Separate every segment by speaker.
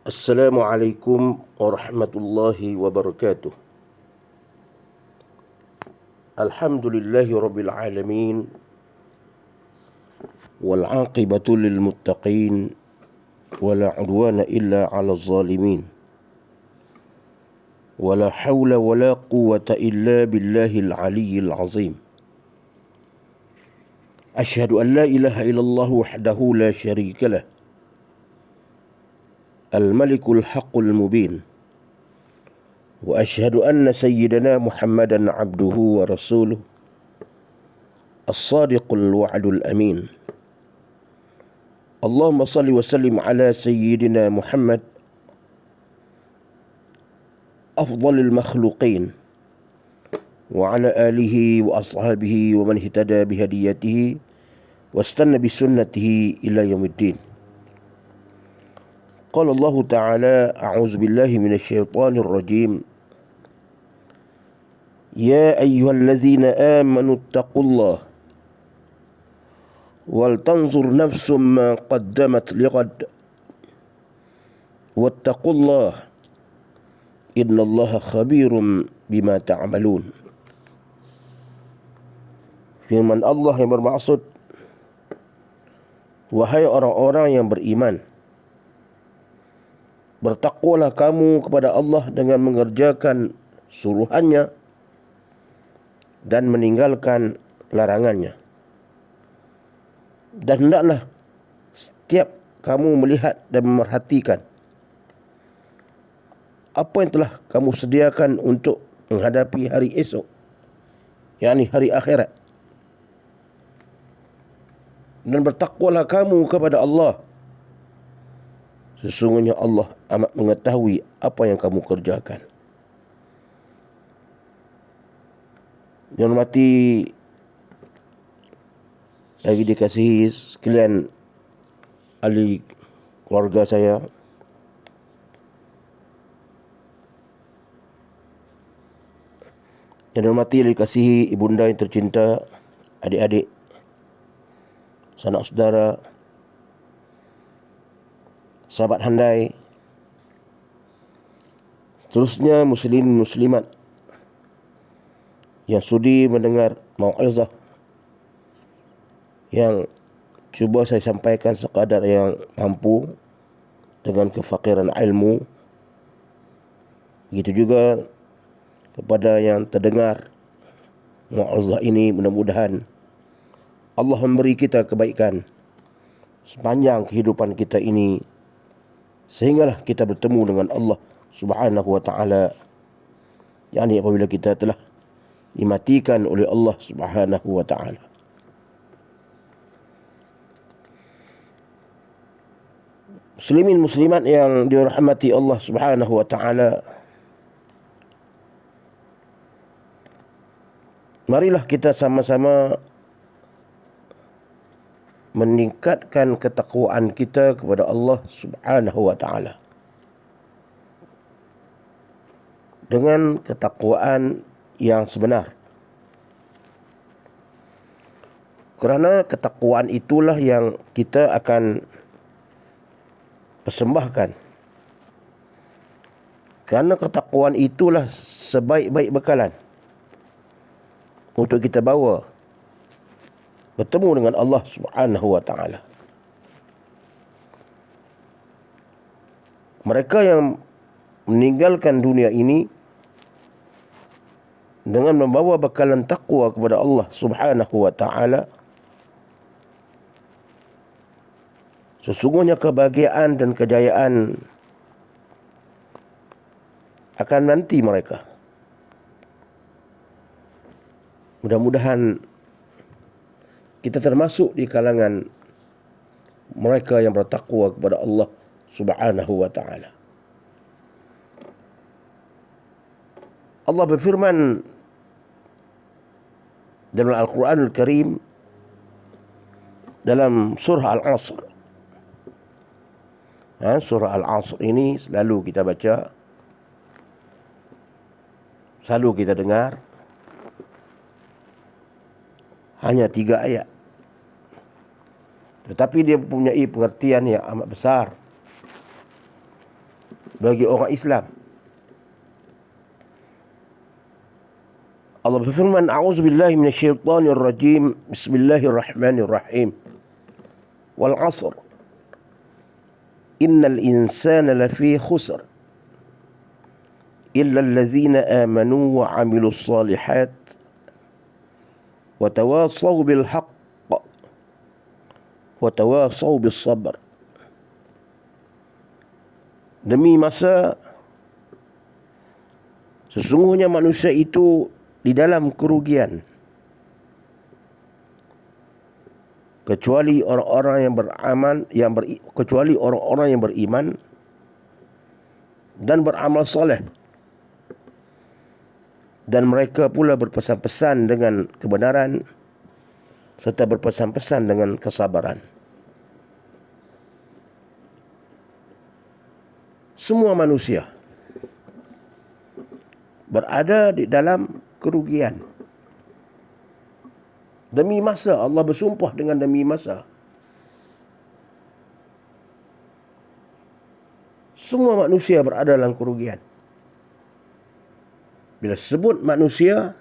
Speaker 1: Assalamualaikum warahmatullahi wabarakatuh. Alhamdulillahi rabbil alamin wal aqibatu lil muttaqin wala udwana illa 'alal zalimin. Wala haula wala quwwata illa billahil aliyyil azim. Asyhadu an la ilaha illallah wahdahu la syarika lah. Al-Malikul Haqqul Mubin. Wa asyhadu anna sayyidana Muhammadan abduhu wa rasuluh as-sadiqul wa'dul amin. Allahumma salli wa sallim ala sayyidina Muhammad afdalil makhluqin wa ala alihi wa ashabihi wa man ihtada bihadiyatihi wa istanna bisunnatihi ila yaumiddin. قال الله تعالى أعوذ بالله من الشيطان الرجيم يا أيها الذين آمنوا اتقوا الله ولتنظر نفس ما قدمت لغد واتقوا الله إن الله خبير بما تعملون. Firman Allah yang bermaksud, wahai orang-orang yang beriman, bertakwalah kamu kepada Allah dengan mengerjakan suruhannya dan meninggalkan larangannya. Dan hendaklah setiap kamu melihat dan memerhatikan apa yang telah kamu sediakan untuk menghadapi hari esok, yakni hari akhirat. Dan bertakwalah kamu kepada Allah. Sesungguhnya Allah amat mengetahui apa yang kamu kerjakan. Yang hormati lagi dikasihi sekalian ahli keluarga saya, yang hormati dikasihi ibunda yang tercinta, adik-adik, sanak saudara, sahabat handai, terusnya muslim muslimat yang sudi mendengar mau'izah yang cuba saya sampaikan sekadar yang mampu dengan kefakiran ilmu. Begitu juga kepada yang terdengar mau'izah ini, mudah-mudahan Allah memberi kita kebaikan sepanjang kehidupan kita ini, sehinggalah kita bertemu dengan Allah Subhanahu wa ta'ala, yakni apabila kita telah dimatikan oleh Allah Subhanahu wa ta'ala. Muslimin muslimat yang dirahmati Allah Subhanahu wa ta'ala, marilah kita sama-sama meningkatkan ketakwaan kita kepada Allah Subhanahu wa ta'ala dengan ketakwaan yang sebenar. Kerana ketakwaan itulah yang kita akan persembahkan. Kerana ketakwaan itulah sebaik-baik bekalan untuk kita bawa bertemu dengan Allah Subhanahu wa ta'ala. Mereka yang meninggalkan dunia ini dengan membawa bekalan takwa kepada Allah Subhanahu wa ta'ala, sesungguhnya kebahagiaan dan kejayaan akan menanti mereka. Mudah-mudahan kita termasuk di kalangan mereka yang bertakwa kepada Allah Subhanahu wa ta'ala. Allah berfirman dalam Al-Quranul Karim dalam surah Al-Asr. Surah Al-Asr ini selalu kita baca, selalu kita dengar. Hanya 3 ayat, tetapi dia mempunyai pengertian yang amat besar. bagi orang Islam. Allah berfirman, a'udzubillahi minasyaitonir rajim. Bismillahirrahmanirrahim. Wal 'ashr. Innal insana lafi khusr. Illa allazina amanu wa 'amilus shalihat wa tawasaw bil haqq wa tawasaw bis sabr. Demi masa, sesungguhnya manusia itu di dalam kerugian, kecuali orang-orang yang beriman dan beramal soleh, dan mereka pula berpesan-pesan dengan kebenaran serta berpesan-pesan dengan kesabaran. Semua manusia berada di dalam kerugian. Demi masa, Allah bersumpah dengan demi masa. Semua manusia berada dalam kerugian. Bila sebut manusia,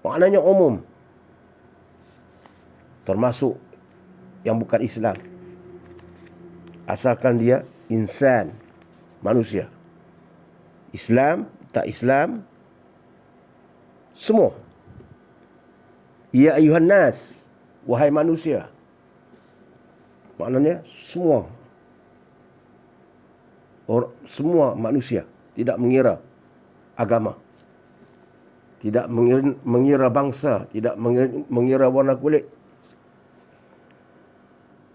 Speaker 1: maknanya umum, termasuk yang bukan Islam, asalkan dia insan, manusia. Islam, tak Islam, semua. Ya ayuhan nas, wahai manusia. Maknanya semua. Semua manusia, tidak mengira agama, tidak mengira bangsa, tidak mengira warna kulit,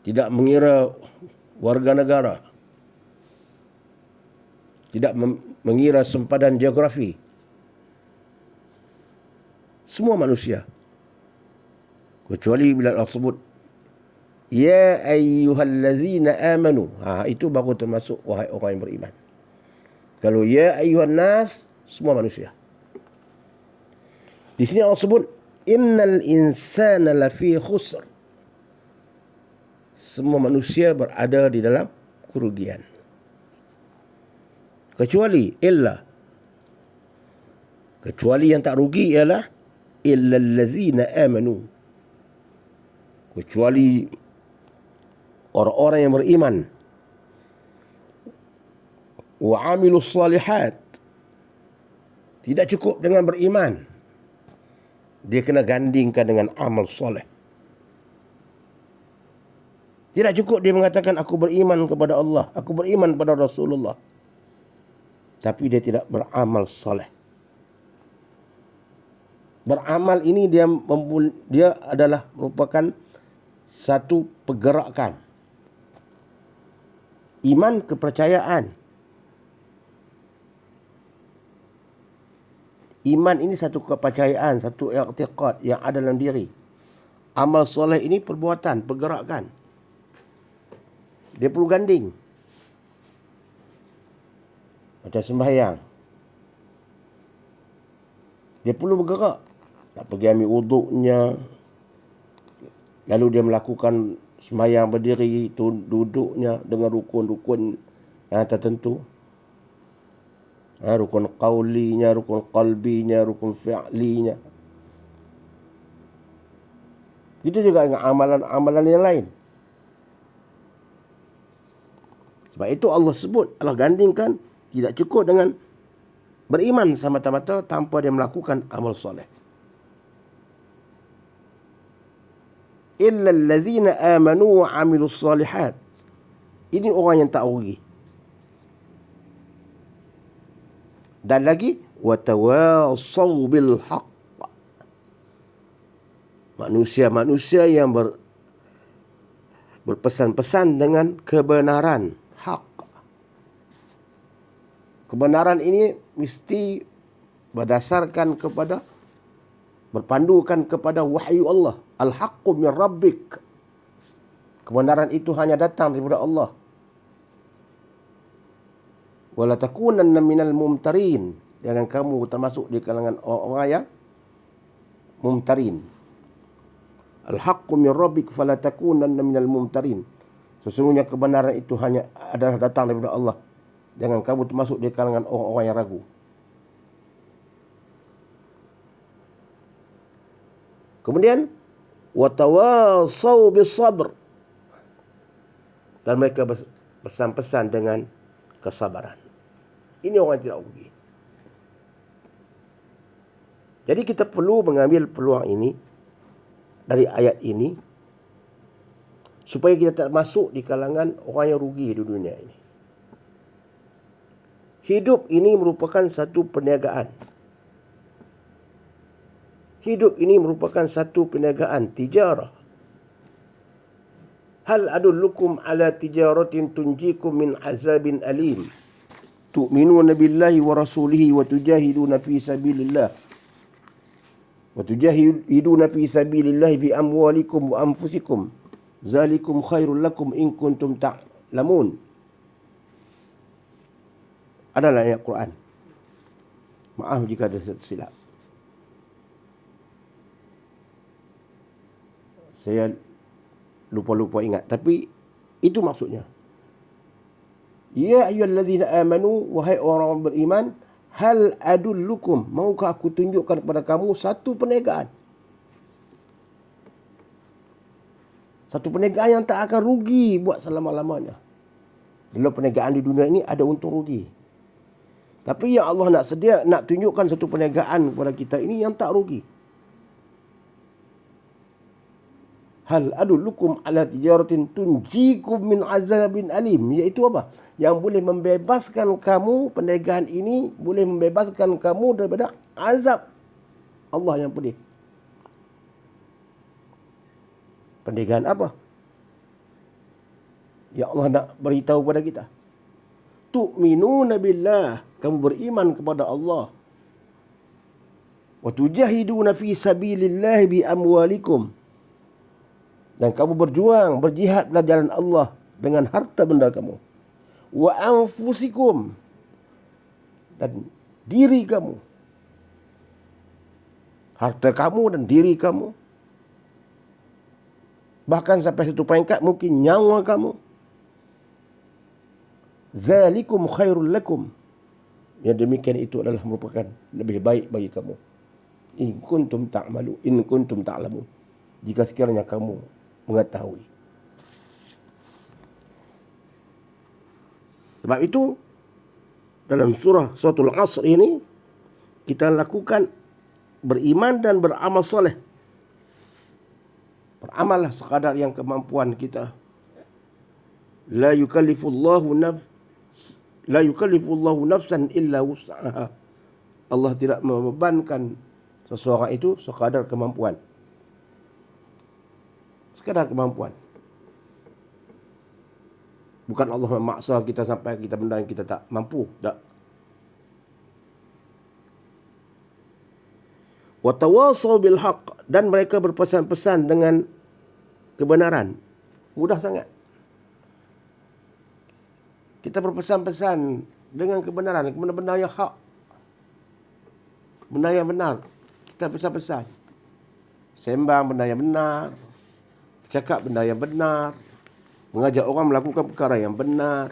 Speaker 1: tidak mengira warga negara, tidak mengira sempadan geografi. Semua manusia, kecuali bila Allah sebut ya ayyuhallazina amanu, itu baru termasuk wahai orang yang beriman. Kalau ya ayyuhan nas, semua manusia. Di sini Allah sebut innal insana lafi khusr. Semua manusia berada di dalam kerugian, kecuali yang tak rugi ialah illallazina amanu, kecuali orang-orang yang beriman, wa amilus salihat. Tidak cukup dengan beriman, dia kena gandingkan dengan amal soleh. Tidak cukup dia mengatakan aku beriman kepada Allah, aku beriman kepada Rasulullah, tapi dia tidak beramal soleh. Beramal ini dia adalah merupakan satu pergerakan. Iman, kepercayaan. Iman ini satu kepercayaan, satu i'tiqad yang ada dalam diri. Amal soleh ini perbuatan, pergerakan. Dia perlu ganding. Macam sembahyang, dia perlu bergerak. Nak pergi ambil wuduknya, lalu dia melakukan sembahyang berdiri, duduknya dengan rukun-rukun yang tertentu. Rukun qawlinya, rukun qalbinya, rukun fi'linya. Itu juga dengan amalan-amalan yang lain. Sebab itu Allah sebut, Allah gandingkan, tidak cukup dengan beriman semata-mata tanpa dia melakukan amal soleh. Illa allazina amanu wa amilus salihat. Ini orang yang tak rugi. Dan lagi wa tawasaw bil haqq. Manusia-manusia yang berpesan-pesan dengan kebenaran, hak. Kebenaran ini mesti berdasarkan kepada, berpandukan kepada wahyu Allah. Al-haqqu min rabbik. Kebenaran itu hanya datang daripada Allah. Wala takunanna minal mumtarin. Jangan kamu termasuk di kalangan orang-orang yang mumtarin. Al-haqqu min rabbik fala takunanna minal mumtarin. Sesungguhnya kebenaran itu hanya adalah datang daripada Allah. Jangan kamu termasuk di kalangan orang-orang yang ragu. Kemudian watawasau bisabr, dan mereka pesan-pesan dengan kesabaran. Ini orang yang tidak rugi. Jadi kita perlu mengambil peluang ini dari ayat ini supaya kita tak masuk di kalangan orang yang rugi di dunia ini. Hidup ini merupakan satu perniagaan. Hidup ini merupakan satu perniagaan, tijarah. Hal adullukum ala tijaratin tunjikum min azabin alim. Tu'minuna billahi wa rasulihi wa tujahiduna fi sabilillah. Wa tujahiduna fi sabilillah bi amwalikum wa anfusikum. Zalikum khairul lakum in kuntum ta'lamun. Adalah ayat Quran. Maaf jika ada silap. Saya lupa-lupa ingat. Tapi itu maksudnya. Ya ayyuhallazina amanu, wahai orang beriman, hal adullukum, maukah aku tunjukkan kepada kamu satu perniagaan? Satu perniagaan yang tak akan rugi buat selama-lamanya. Bila perniagaan di dunia ini ada untung rugi. Tapi yang Allah nak tunjukkan satu perniagaan kepada kita ini yang tak rugi. Hal adullukum ala tijaratin tunjikum min azabin alim. Iaitu apa? Yang boleh membebaskan kamu, perniagaan ini boleh membebaskan kamu daripada azab Allah yang pedih. Perniagaan apa? Ya Allah nak beritahu kepada kita. Tu'minuna billah, kamu beriman kepada Allah. Wa tujahiduna fi sabilillah bi amwalikum, dan kamu berjuang, berjihad dalam jalan Allah dengan harta benda kamu. Wa anfusikum, dan diri kamu. Harta kamu dan diri kamu. Bahkan sampai satu peringkat mungkin nyawa kamu. Zalikum khairul lakum. Yang demikian itu adalah merupakan lebih baik bagi kamu. In kuntum ta'lamun. Jika sekiranya kamu mengetahui. Sebab itu dalam suratul Asr ini kita lakukan beriman dan beramal soleh. Beramallah sekadar yang kemampuan kita. La yukallifullahu nafsan illa wus'aha. Allah tidak membebankan seseorang itu sekadar kemampuan. Sekadar kemampuan. Bukan Allah memaksa kita sampai kita benda yang kita tak mampu. Tak. Wa tawasaw bil haqq, dan mereka berpesan-pesan dengan kebenaran. Mudah sangat. Kita berpesan-pesan dengan kebenaran, benda-benda yang hak. Benda yang benar. Kita pesan-pesan. Sembang benda yang benar. Cakap benda yang benar. Mengajak orang melakukan perkara yang benar.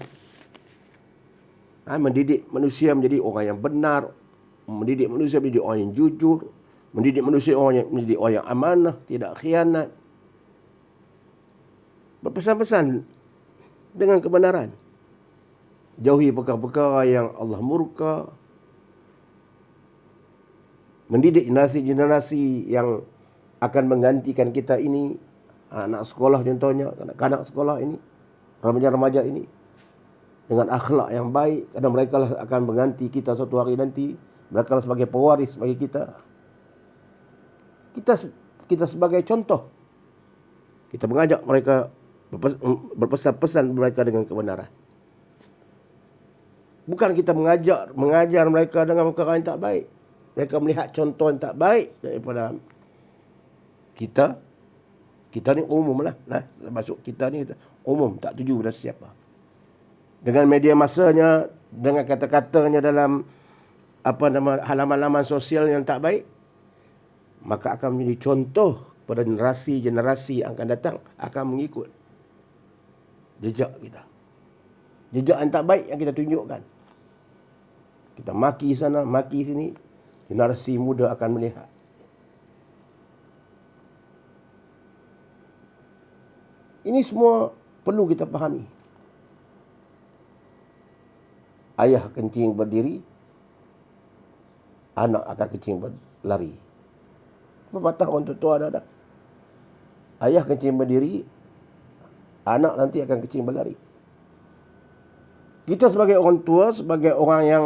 Speaker 1: Mendidik manusia menjadi orang yang benar. Mendidik manusia menjadi orang yang jujur. Mendidik manusia menjadi orang yang amanah. Tidak khianat. Berpesan-pesan dengan kebenaran. Jauhi perkara-perkara yang Allah murka. Mendidik generasi yang akan menggantikan kita ini. Anak sekolah contohnya, kanak-kanak sekolah ini, remaja-remaja ini, dengan akhlak yang baik, kerana mereka lah akan mengganti kita suatu hari nanti. Mereka lah sebagai pewaris bagi kita. Kita sebagai contoh. Kita mengajak mereka, berpesan-pesan mereka dengan kebenaran. Bukan kita mengajar mereka dengan perkara yang tak baik. Mereka melihat contoh yang tak baik daripada kita. Kita ni umum lah. Masuk kita ni umum. Tak tuju pada siapa. Dengan media masanya, dengan kata-katanya dalam halaman-halaman sosial yang tak baik, maka akan menjadi contoh kepada generasi yang akan datang, akan mengikut. jejak kita. Jejak yang tak baik yang kita tunjukkan. Kita maki sana, maki sini, generasi muda akan melihat. Ini semua perlu kita fahami. Ayah kencing berdiri, anak akan kencing berlari. Pepatah orang tua ada. Ayah kencing berdiri, anak nanti akan kencing berlari. Kita sebagai orang tua, sebagai orang yang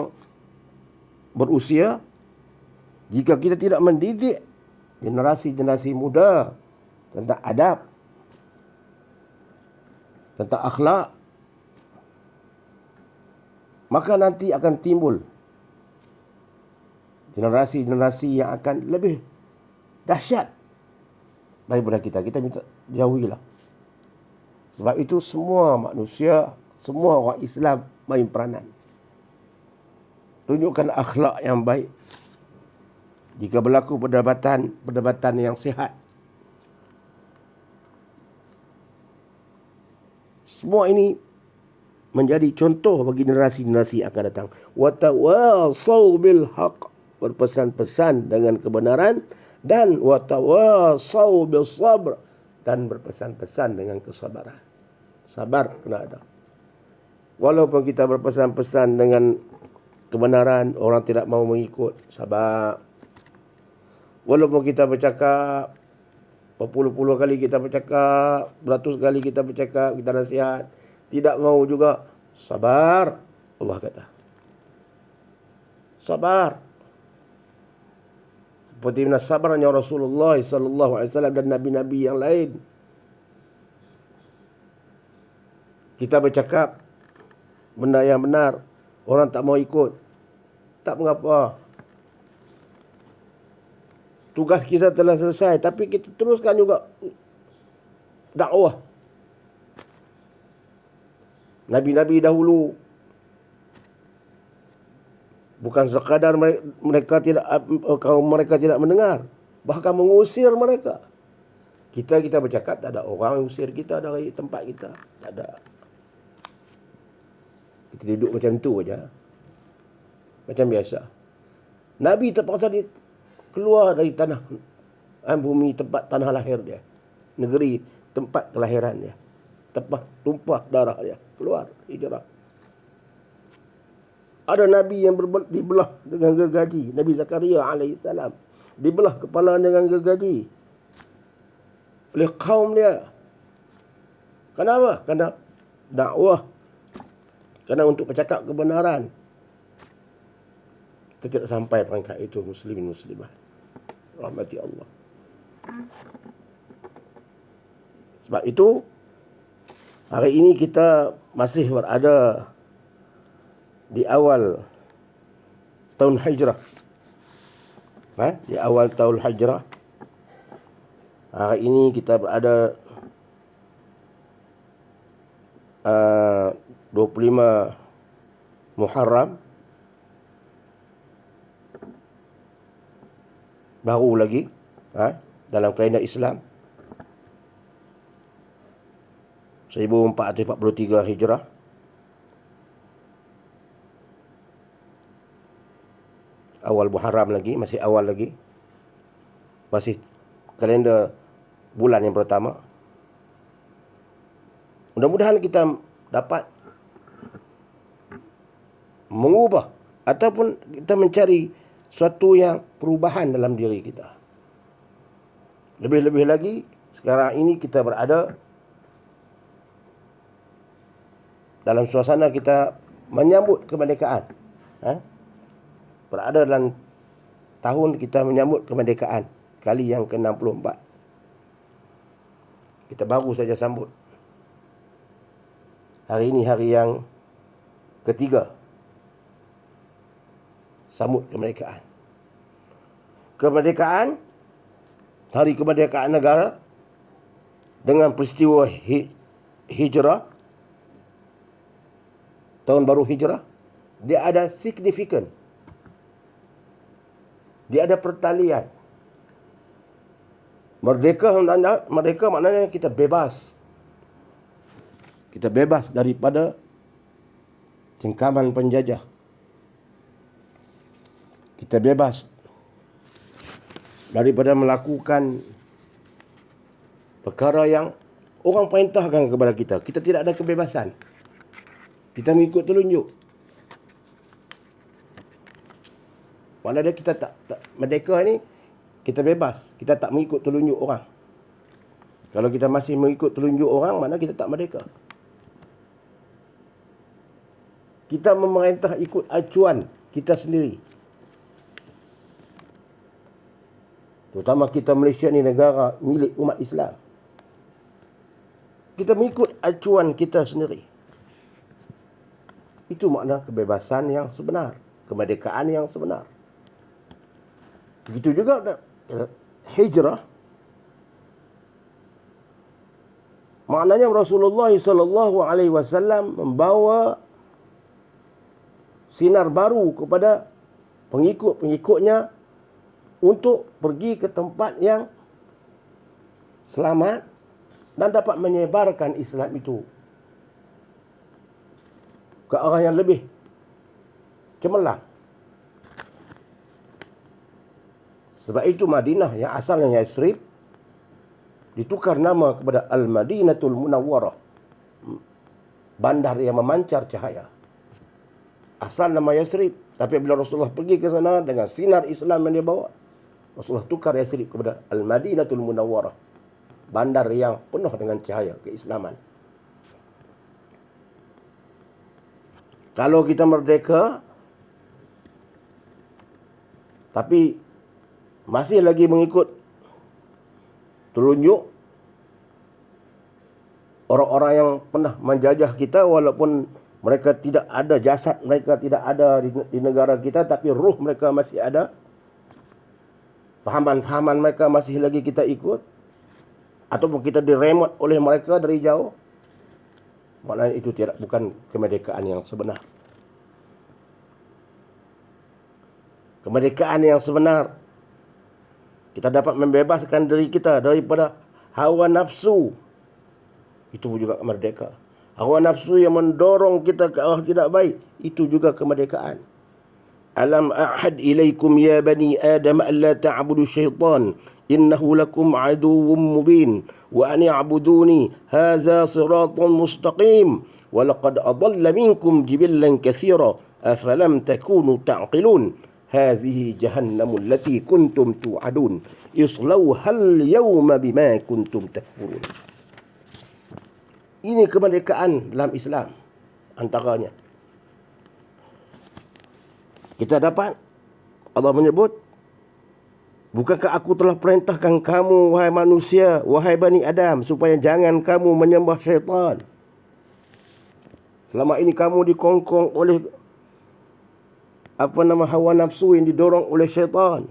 Speaker 1: berusia, jika kita tidak mendidik generasi-generasi muda tentang adab, tentang akhlak, maka nanti akan timbul generasi-generasi yang akan lebih dahsyat daripada kita. Kita minta jauhilah. Sebab itu semua manusia, semua orang Islam main peranan. Tunjukkan akhlak yang baik. Jika berlaku perdebatan yang sihat. Semua ini menjadi contoh bagi generasi-generasi yang akan datang. Wa tawassaw bil haqq, berpesan-pesan dengan kebenaran, dan wa tawassaw bis sabr, dan berpesan-pesan dengan kesabaran. Sabar kena ada. Walaupun kita berpesan-pesan dengan kebenaran, orang tidak mahu mengikut, sabar. Walaupun kita bercakap, berpuluh-puluh kali kita bercakap, beratus kali kita bercakap, kita nasihat, tidak mahu juga, sabar. Allah kata, sabar. Seperti mana sabarnya Rasulullah SAW dan Nabi-Nabi yang lain. Kita bercakap benda yang benar, orang tak mau ikut, tak mengapa. Tugas kita telah selesai, tapi kita teruskan juga dakwah. Nabi-Nabi dahulu bukan sekadar mereka tidak mendengar, bahkan mengusir mereka. Kita bercakap, tak ada orang usir kita dari tempat kita, tak ada. Kita duduk macam tu aja, macam biasa. Nabi terpaksa keluar dari tanah bumi, tempat tanah lahir dia, negeri tempat kelahiran dia, tempat tumpah darah dia, keluar hijrah. Ada Nabi yang dibelah dengan gergaji. Nabi Zakaria alaihissalam dibelah kepala dengan gergaji oleh kaum dia. Kenapa? Kerana dakwah, kerana untuk bercakap kebenaran. Kita tidak sampai peringkat itu, muslimin muslimat, rahmati Allah. Sebab itu hari ini kita masih berada di awal tahun hijrah. Di awal tahun hijrah. Hari ini kita berada 25 Muharram. Baru lagi dalam kalender Islam 1443 Hijrah. Awal Muharram lagi, masih awal lagi. Masih kalender bulan yang pertama. Mudah-mudahan kita dapat mengubah ataupun kita mencari suatu yang perubahan dalam diri kita. Lebih-lebih lagi, sekarang ini kita berada dalam suasana kita menyambut kemerdekaan. Berada dalam tahun kita menyambut kemerdekaan kali yang ke-64. Kita baru saja sambut. Hari ini hari yang ketiga sambut kemerdekaan. Kemerdekaan, hari kemerdekaan negara dengan peristiwa hijrah, tahun baru hijrah, dia ada signifikan. Dia ada pertalian. Merdeka maknanya kita bebas. Kita bebas daripada cengkaman penjajah. Kita bebas daripada melakukan perkara yang orang perintahkan kepada kita. Kita tidak ada kebebasan. Kita mengikut telunjuk. Maknanya kita tak merdeka ni, kita bebas. Kita tak mengikut telunjuk orang. Kalau kita masih mengikut telunjuk orang, maknanya kita tak merdeka. Kita memerintah ikut acuan kita sendiri. Terutama kita Malaysia ni negara milik umat Islam. Kita mengikut acuan kita sendiri. Itu makna kebebasan yang sebenar. Kemerdekaan yang sebenar. Begitu juga hijrah. Maknanya Rasulullah SAW membawa sinar baru kepada pengikut-pengikutnya untuk pergi ke tempat yang selamat dan dapat menyebarkan Islam itu ke arah yang lebih cemerlang. Sebab itu Madinah yang asalnya Yathrib ditukar nama kepada Al-Madinatul Munawwarah, bandar yang memancar cahaya. Asal nama Yathrib, tapi bila Rasulullah pergi ke sana dengan sinar Islam yang dia bawa, Rasulullah tukar Yathrib kepada Al-Madinatul Munawwarah, bandar yang penuh dengan cahaya keislaman. Kalau kita merdeka tapi masih lagi mengikut telunjuk orang-orang yang pernah menjajah kita, walaupun mereka tidak ada, jasad mereka tidak ada di negara kita, tapi ruh mereka masih ada, fahaman-fahaman mereka masih lagi kita ikut, ataupun kita diremot oleh mereka dari jauh, maknanya itu bukan kemerdekaan yang sebenar. Kemerdekaan yang sebenar, kita dapat membebaskan diri kita daripada hawa nafsu. Itu juga kemerdekaan. Hawa nafsu yang mendorong kita ke arah tidak baik, itu juga kemerdekaan. Alam a'had ilaikum ya bani Adam alla ta'budu syaitan innahu lakum aduwwum mubin wa an i'buduni hadza siratun mustaqim wa laqad adalla minkum jibillan katsira afalam takunu ta'qilun hadhihi jahannamu allati kuntum tu'adun islauhal yawma bima kuntum takfurun. Ini kemerdekaan dalam Islam antaranya. Kita dapat Allah menyebut, bukankah aku telah perintahkan kamu wahai manusia, wahai Bani Adam, supaya jangan kamu menyembah syaitan. Selama ini kamu dikongkong oleh hawa nafsu yang didorong oleh syaitan.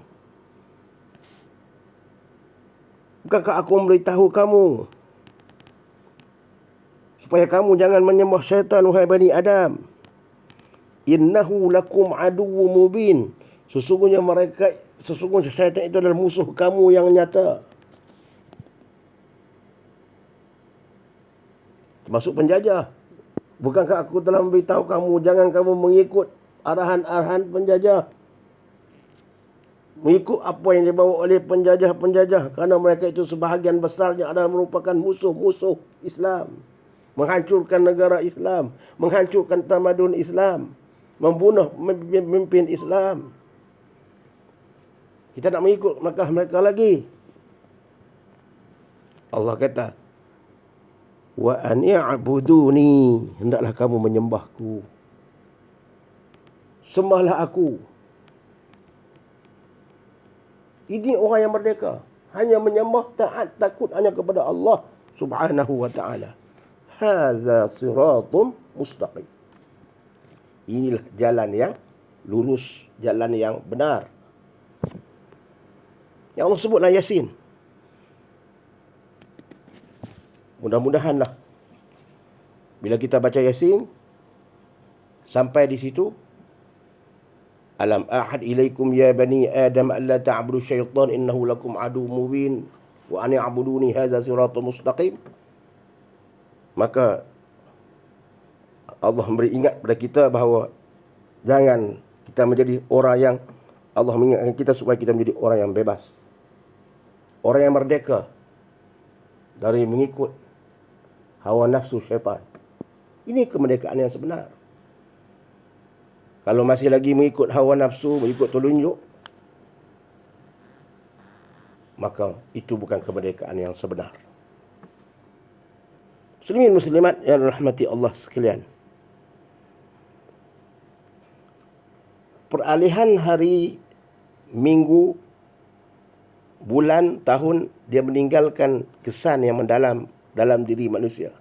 Speaker 1: Bukankah aku memberitahu kamu supaya kamu jangan menyembah syaitan, wahai Bani Adam. Innahu lakum aduwwum mubin. Sesungguhnya syaitan itu adalah musuh kamu yang nyata. Termasuk penjajah. Bukankah aku telah memberitahu kamu jangan kamu mengikut arahan-arahan penjajah, mengikut apa yang dibawa oleh penjajah-penjajah, kerana mereka itu sebahagian besarnya adalah merupakan musuh-musuh Islam, menghancurkan negara Islam, menghancurkan tamadun Islam, membunuh pemimpin Islam. Kita nak mengikut mereka lagi. Allah kata, wa an i'buduni, hendaklah kamu menyembahku, sembahlah aku. Ini orang yang merdeka, hanya menyembah, taat, takut hanya kepada Allah Subhanahu wa ta'ala. Hadza siratum mustaqim. Inilah jalan yang lurus, jalan yang benar. Yang Allah sebutlah Yasin. Mudah-mudahanlah bila kita baca Yasin sampai di situ, alam ahad ilaikum ya bani Adam alla ta'budu syaitan innahu lakum aduwwum mubin wa an i'buduni hadza siratal mustaqim, maka Allah memberi ingat kepada kita bahawa jangan kita menjadi orang yang, Allah mengingatkan kita supaya kita menjadi orang yang bebas, orang yang merdeka dari mengikut hawa nafsu syaitan. Ini kemerdekaan yang sebenar. Kalau masih lagi mengikut hawa nafsu, mengikut telunjuk, maka itu bukan kemerdekaan yang sebenar. Muslimin muslimat yang rahmati Allah sekalian, peralihan hari, minggu, bulan, tahun, dia meninggalkan kesan yang mendalam dalam diri manusia.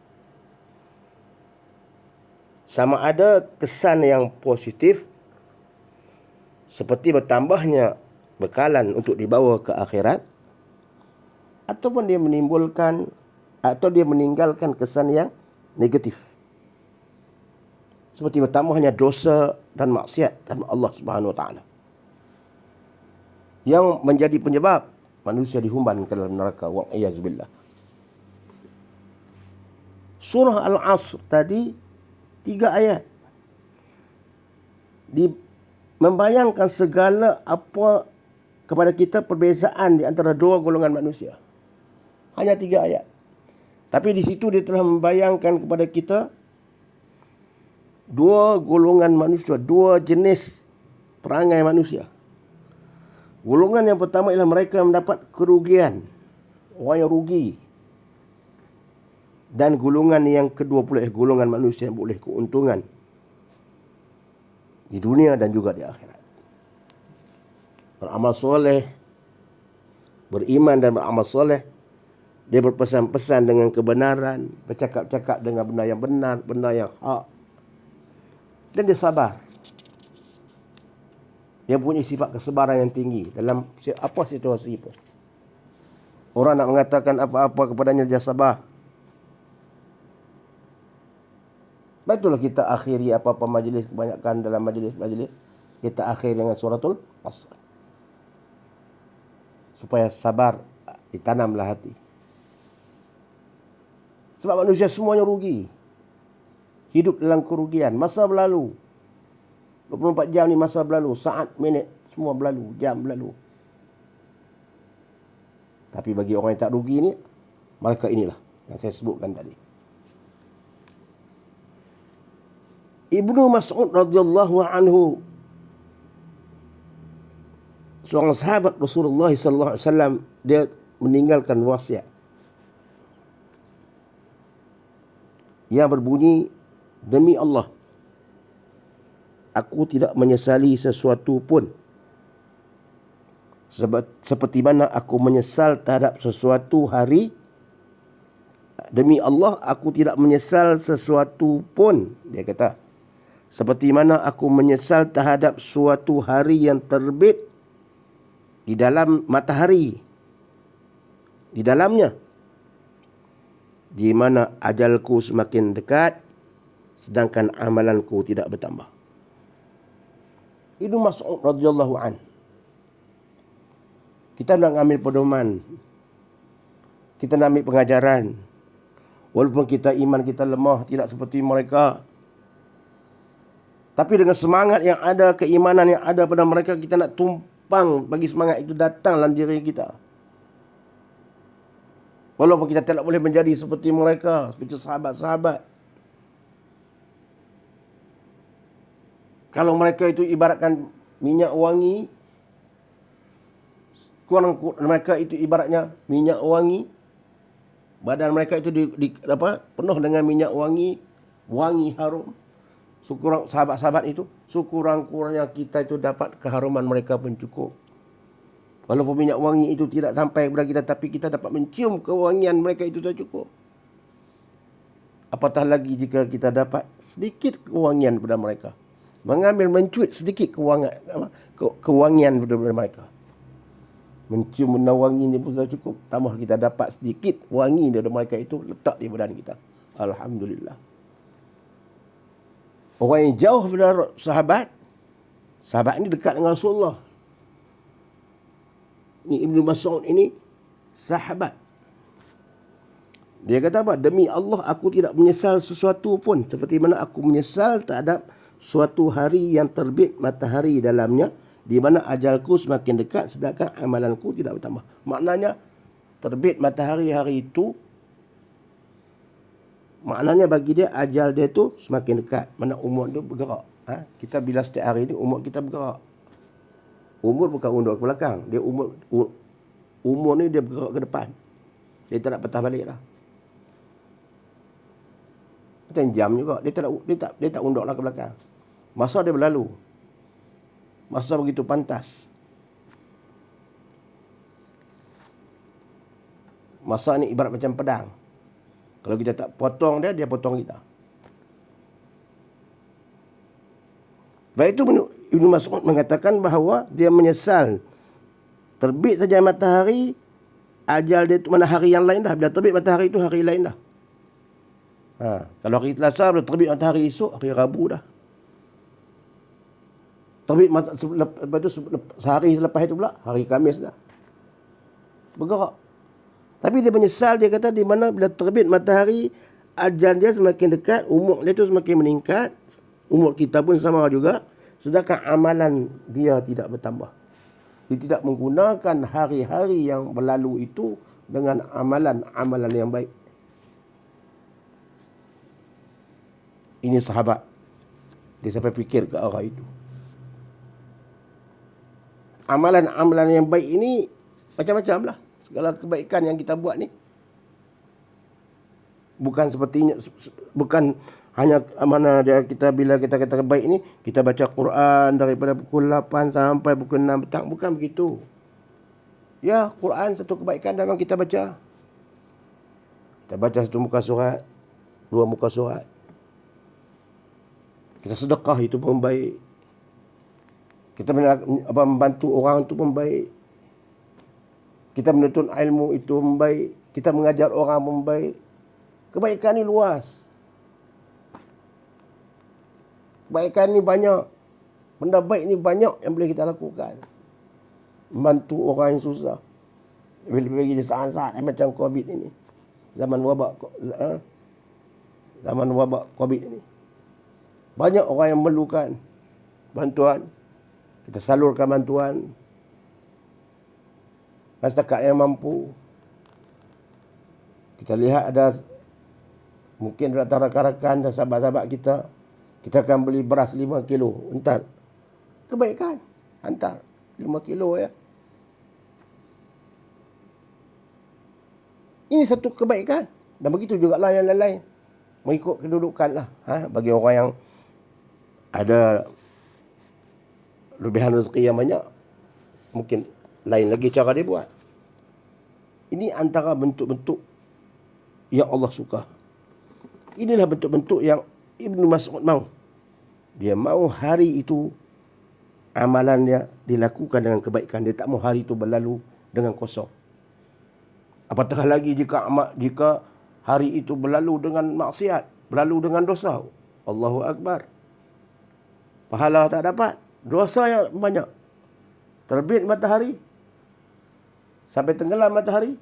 Speaker 1: Sama ada kesan yang positif seperti bertambahnya bekalan untuk dibawa ke akhirat, ataupun dia menimbulkan atau dia meninggalkan kesan yang negatif seperti bertambahnya dosa dan maksiat kepada Allah Subhanahu Wa Taala, yang menjadi penyebab manusia dihumban ke dalam neraka, wa'iyazbillah. Surah Al-Asr tadi 3 ayat membayangkan segala apa kepada kita perbezaan di antara dua golongan manusia. Hanya 3 ayat. Tapi di situ dia telah membayangkan kepada kita dua golongan manusia, dua jenis perangai manusia. Golongan yang pertama ialah mereka yang mendapat kerugian, orang yang rugi. Dan golongan yang kedua pula ialah golongan manusia yang boleh keuntungan di dunia dan juga di akhirat. Beramal soleh, beriman dan beramal soleh. Dia berpesan-pesan dengan kebenaran, bercakap-cakap dengan benda yang benar, benda yang hak. Dan dia sabar. Dia punya sifat kesabaran yang tinggi dalam apa situasi pun. Orang nak mengatakan apa-apa kepadanya, dia sabar. Betul kita akhiri apa-apa majlis, kebanyakan dalam majlis-majlis kita akhiri dengan suratul Asr, supaya sabar ditanamlah hati. Sebab manusia semuanya rugi, hidup dalam kerugian. Masa berlalu, 24 jam ni masa berlalu, saat, minit, semua berlalu, jam berlalu. Tapi bagi orang yang tak rugi ni, mereka inilah yang saya sebutkan tadi. Ibnu Mas'ud radhiyallahu anhu, seorang sahabat Rasulullah sallallahu alaihi wasallam, dia meninggalkan wasiat yang berbunyi, demi Allah, aku tidak menyesali sesuatu pun seperti mana aku menyesal terhadap sesuatu hari. Demi Allah, aku tidak menyesal sesuatu pun, dia kata, seperti mana aku menyesal terhadap suatu hari yang terbit di dalam matahari, di dalamnya, di mana ajalku semakin dekat, sedangkan amalanku tidak bertambah. Ibnu Mas'ud radhiyallahu an. Kita nak ambil pedoman, kita nak ambil pengajaran. Walaupun kita iman kita lemah, tidak seperti mereka, tapi dengan semangat yang ada, keimanan yang ada pada mereka, kita nak tumpang bagi semangat itu datang dalam diri kita. Walaupun kita tidak boleh menjadi seperti mereka, seperti sahabat-sahabat. Kalau mereka itu ibaratkan minyak wangi, mereka itu ibaratnya minyak wangi, badan mereka itu penuh dengan minyak wangi, wangi harum. Sekurang sahabat-sahabat itu, sekurang-kurangnya kita itu dapat keharuman mereka pun cukup. Walaupun minyak wangi itu tidak sampai kepada kita, tapi kita dapat mencium kewangian mereka itu sudah cukup. Apatah lagi jika kita dapat sedikit kewangian pada mereka, mencuit sedikit kewangian pada mereka. Mencium benda wangi ini pun sudah cukup. Tambah kita dapat sedikit wangi dari mereka itu, letak di badan kita. Alhamdulillah. Orang yang jauh daripada sahabat ini dekat dengan Rasulullah. Ini Ibnu Mas'ud ini sahabat. Dia kata apa? Demi Allah aku tidak menyesal sesuatu pun, seperti mana aku menyesal terhadap suatu hari yang terbit matahari dalamnya, di mana ajalku semakin dekat sedangkan amalanku tidak bertambah. Maknanya terbit matahari hari itu, maknanya bagi dia ajal dia tu semakin dekat. Mana umur dia bergerak. Kita bila setiap hari ni umur kita bergerak. Umur bukan undur ke belakang. Dia umur ni dia bergerak ke depan. Dia tak nak patah balik lah. Macam jam juga. Dia tak undurlah ke belakang. Masa dia berlalu. Masa begitu pantas. Masa ni ibarat macam pedang. Kalau kita tak potong dia, dia potong kita. Baik itu Ibnu Mas'ud mengatakan bahawa dia menyesal. Terbit saja matahari, ajal dia tu mana hari yang lain dah. Bila terbit matahari itu hari lain dah. Kalau hari Selasa, bila terbit matahari esok, hari Rabu dah. Terbit lepas tu sehari selepas itu pula, hari Khamis dah. Bergerak. Tapi dia menyesal, dia kata di mana bila terbit matahari, ajal dia semakin dekat, umur dia tu semakin meningkat. Umur kita pun sama juga. Sedangkan amalan dia tidak bertambah. Dia tidak menggunakan hari-hari yang berlalu itu dengan amalan-amalan yang baik. Ini sahabat. Dia sampai fikir ke arah itu. Amalan-amalan yang baik ini macam-macam lah. Segala kebaikan yang kita buat ni. Bukan hanya mana dia kita bila kita kata baik ni, kita baca Quran daripada pukul 8 sampai pukul 6 petang. Bukan begitu. Ya, Quran satu kebaikan memang kita baca. Kita baca satu muka surat, dua muka surat. Kita sedekah itu pun baik. Kita membantu orang itu pun baik. Kita menuntut ilmu itu pun baik. Kita mengajar orang pun baik. Kebaikan ni luas. Kebaikan ni banyak. Benda baik ni banyak yang boleh kita lakukan. Membantu orang yang susah. Lebih-lebih di saat-saat macam COVID ini. Zaman wabak COVID ini. Banyak orang yang memerlukan bantuan. Kita salurkan bantuan. Setakat yang mampu. Kita lihat ada mungkin rakan-rakan dan sahabat-sahabat kita. Kita akan beli beras 5 kilo. Hantar. Kebaikan. Hantar. 5 kilo ya. Ini satu kebaikan. Dan begitu juga lah yang lain-lain. Mengikut kedudukan lah. Bagi orang yang ada lebihan rezeki yang banyak. Mungkin lain lagi cara dia buat. Ini antara bentuk-bentuk yang Allah suka. Inilah bentuk-bentuk yang Ibnu Mas'ud mahu. Dia mahu hari itu amalannya dilakukan dengan kebaikan. Dia tak mahu hari itu berlalu dengan kosong. Apatah lagi jika hari itu berlalu dengan maksiat, berlalu dengan dosa. Allahu Akbar. Pahala tak dapat. Dosa yang banyak. Terbit matahari sampai tenggelam matahari.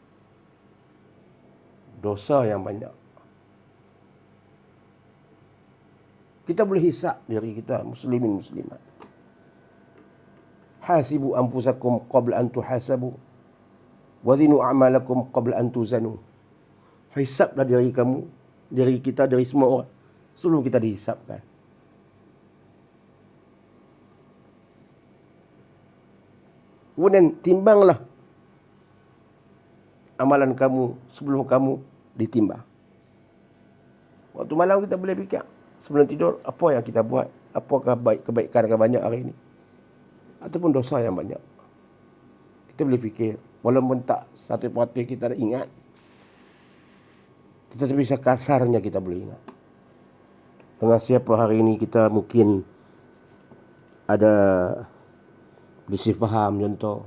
Speaker 1: Dosa yang banyak. Kita boleh hisap diri kita, muslimin muslimat. Hasibu anfusakum qabla an tuhasabu. Wazinu a'malakum qabla an tuzanu. Hisaplah diri kamu, diri kita, dari semua orang sebelum kita dihisapkan. Kemudian timbanglah amalan kamu sebelum kamu ditimbang. Waktu malam kita boleh fikir, sebelum tidur, apa yang kita buat? Apakah kebaikan yang banyak hari ini? Ataupun dosa yang banyak? Kita boleh fikir. Walaupun tak satu perhati kita dah ingat. Tetapi sekasarnya kita boleh ingat. Dengan siapa hari ini kita mungkin ada bersih faham contoh.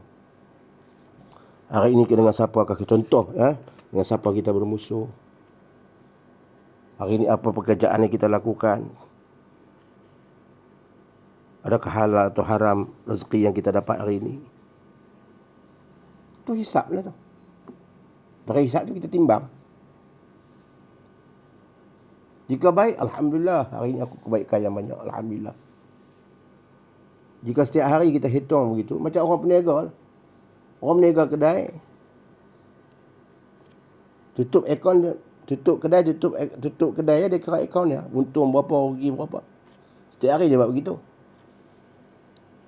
Speaker 1: Hari ini dengan siapakah kita contoh dengan siapa kita bermusuh. Hari ini apa pekerjaan yang kita lakukan? Adakah halal atau haram rezeki yang kita dapat hari ini? Itu hisaplah tu. Dari hisap tu kita timbang. Jika baik, Alhamdulillah, hari ini aku kebaikan yang banyak, Alhamdulillah. Jika setiap hari kita hitung begitu, macam orang peniaga lah. Orang peniaga kedai, tutup akaun dia, tutup kedai dia kira akaun dia, untung berapa, rugi berapa. Setiap hari dia buat begitu.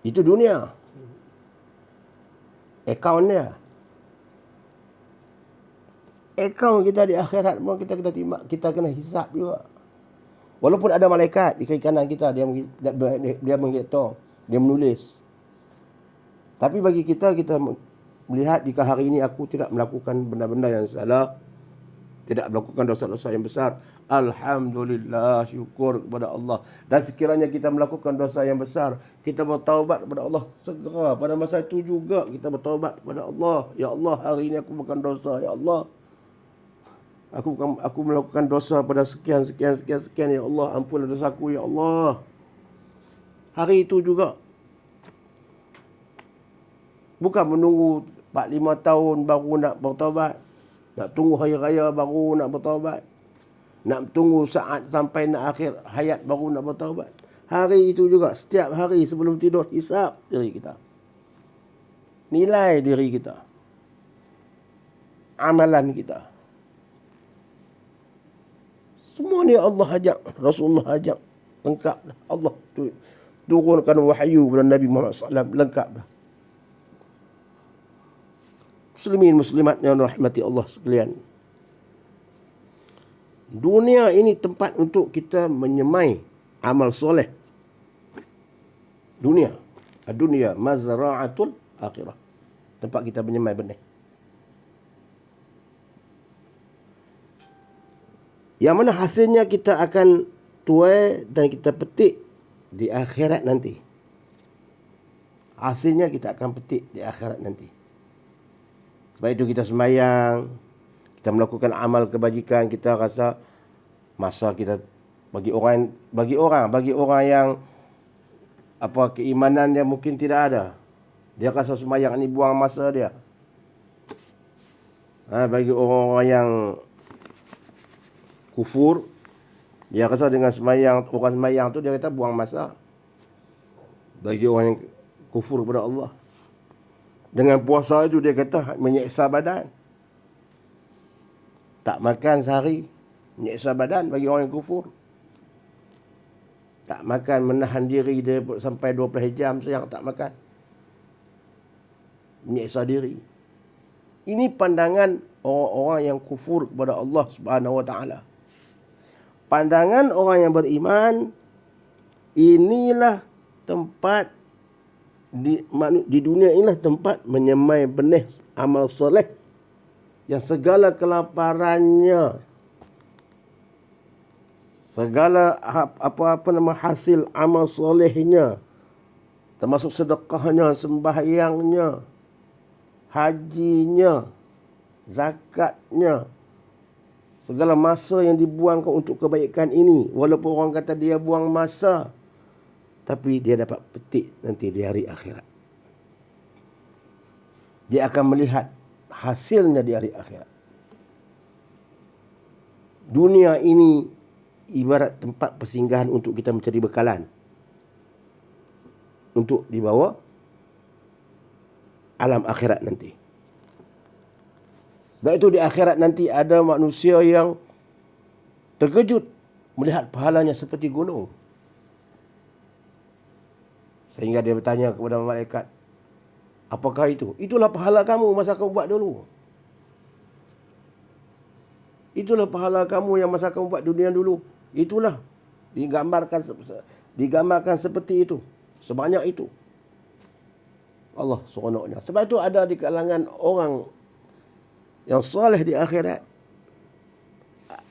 Speaker 1: Itu dunia. Akaun dia. Akaun kita di akhirat pun kita kena timbang, kita kena hisap juga. Walaupun ada malaikat di kiri kanan kita, dia menghitung, dia menulis. Tapi bagi kita melihat jika hari ini aku tidak melakukan benda-benda yang salah, tidak melakukan dosa-dosa yang besar, Alhamdulillah, syukur kepada Allah. Dan sekiranya kita melakukan dosa yang besar, kita bertaubat kepada Allah segera. Pada masa itu juga kita bertaubat kepada Allah. Ya Allah, hari ini aku bukan dosa. Ya Allah, aku melakukan dosa pada sekian. Ya Allah, ampunlah dosaku. Ya Allah. Hari itu juga. Bukan menunggu 4-5 tahun baru nak bertaubat. Nak tunggu hari raya baru nak bertaubat. Nak tunggu saat sampai nak akhir hayat baru nak bertaubat. Hari itu juga, setiap hari sebelum tidur, hisap diri kita. Nilai diri kita. Amalan kita. Semua ni Allah ajak, Rasulullah ajak. Lengkap dah. Allah turunkan wahyu kepada Nabi Muhammad SAW. Lengkap dah. Muslimin muslimat yang rahmati Allah sekalian. Dunia ini tempat untuk kita menyemai amal soleh. Dunia mazra'atul akhirah. Tempat kita menyemai benih. Yang mana hasilnya kita akan tuai dan kita petik di akhirat nanti. Hasilnya kita akan petik di akhirat nanti. Sebab itu kita sembahyang, kita melakukan amal kebajikan, kita rasa masa kita bagi orang yang keimanan dia mungkin tidak ada. Dia rasa sembahyang ni buang masa dia. Bagi orang-orang yang kufur, dia rasa dengan orang sembahyang tu dia kata buang masa. Bagi orang yang kufur kepada Allah, dengan puasa itu dia kata menyeksa badan. Tak makan sehari, menyeksa badan bagi orang yang kufur. Tak makan, menahan diri dia sampai 12 jam siang tak makan. Menyeksa diri. Ini pandangan orang-orang yang kufur kepada Allah Subhanahu Wa Taala. Pandangan orang yang beriman, inilah tempat di dunia inilah tempat menyemai benih amal soleh yang segala kelaparannya, segala hasil amal solehnya, termasuk sedekahnya, sembahyangnya, hajinya, zakatnya, segala masa yang dibuangkan untuk kebaikan ini, walaupun orang kata dia buang masa, tapi dia dapat petik nanti di hari akhirat. Dia akan melihat hasilnya di hari akhirat. Dunia ini ibarat tempat persinggahan untuk kita mencari bekalan, untuk dibawa alam akhirat nanti. Sebab itu di akhirat nanti ada manusia yang terkejut melihat pahalanya seperti gunung. Sehingga dia bertanya kepada malaikat, apakah itu? Itulah pahala kamu masa kamu buat dulu. Itulah pahala kamu yang masa kamu buat dunia dulu. Itulah. Digambarkan seperti itu. Sebanyak itu. Allah seronoknya. Sebab itu ada di kalangan orang yang soleh di akhirat,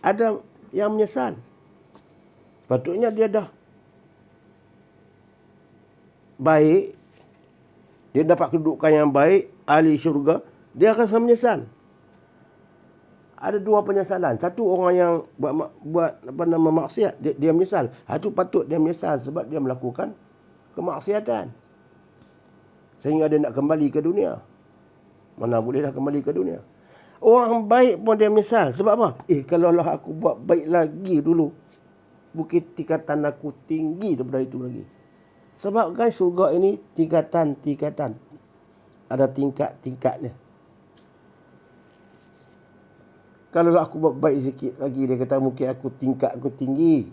Speaker 1: ada yang menyesal. Sepatutnya dia dah baik, dia dapat kedudukan yang baik, ahli syurga, dia rasa menyesal. Ada dua penyesalan. Satu orang yang buat maksiat, dia menyesal. Satu patut dia menyesal sebab dia melakukan kemaksiatan, sehingga dia nak kembali ke dunia. Mana boleh dah kembali ke dunia. Orang baik pun dia menyesal. Sebab apa? Kalau lah aku buat baik lagi dulu, bukit tingkatan aku tinggi daripada itu lagi. Sebab kan syurga ini tingkatan-tingkatan. Ada tingkat-tingkatnya. Kalau aku buat baik sikit lagi, dia kata mungkin tingkat aku tinggi.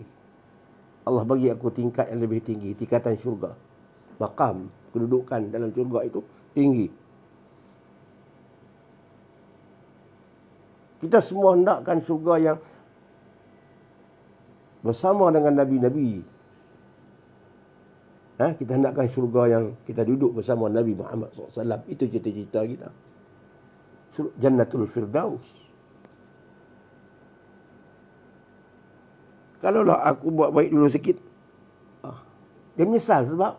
Speaker 1: Allah bagi aku tingkat yang lebih tinggi, tingkatan syurga. Maqam, kedudukan dalam syurga itu tinggi. Kita semua hendakkan syurga yang bersama dengan Nabi-Nabi. Kita hendakkan syurga yang kita duduk bersama Nabi Muhammad SAW. Itu cita-cita kita. Jannatul Firdaus. Kalaulah aku buat baik dulu sikit, dia menyesal sebab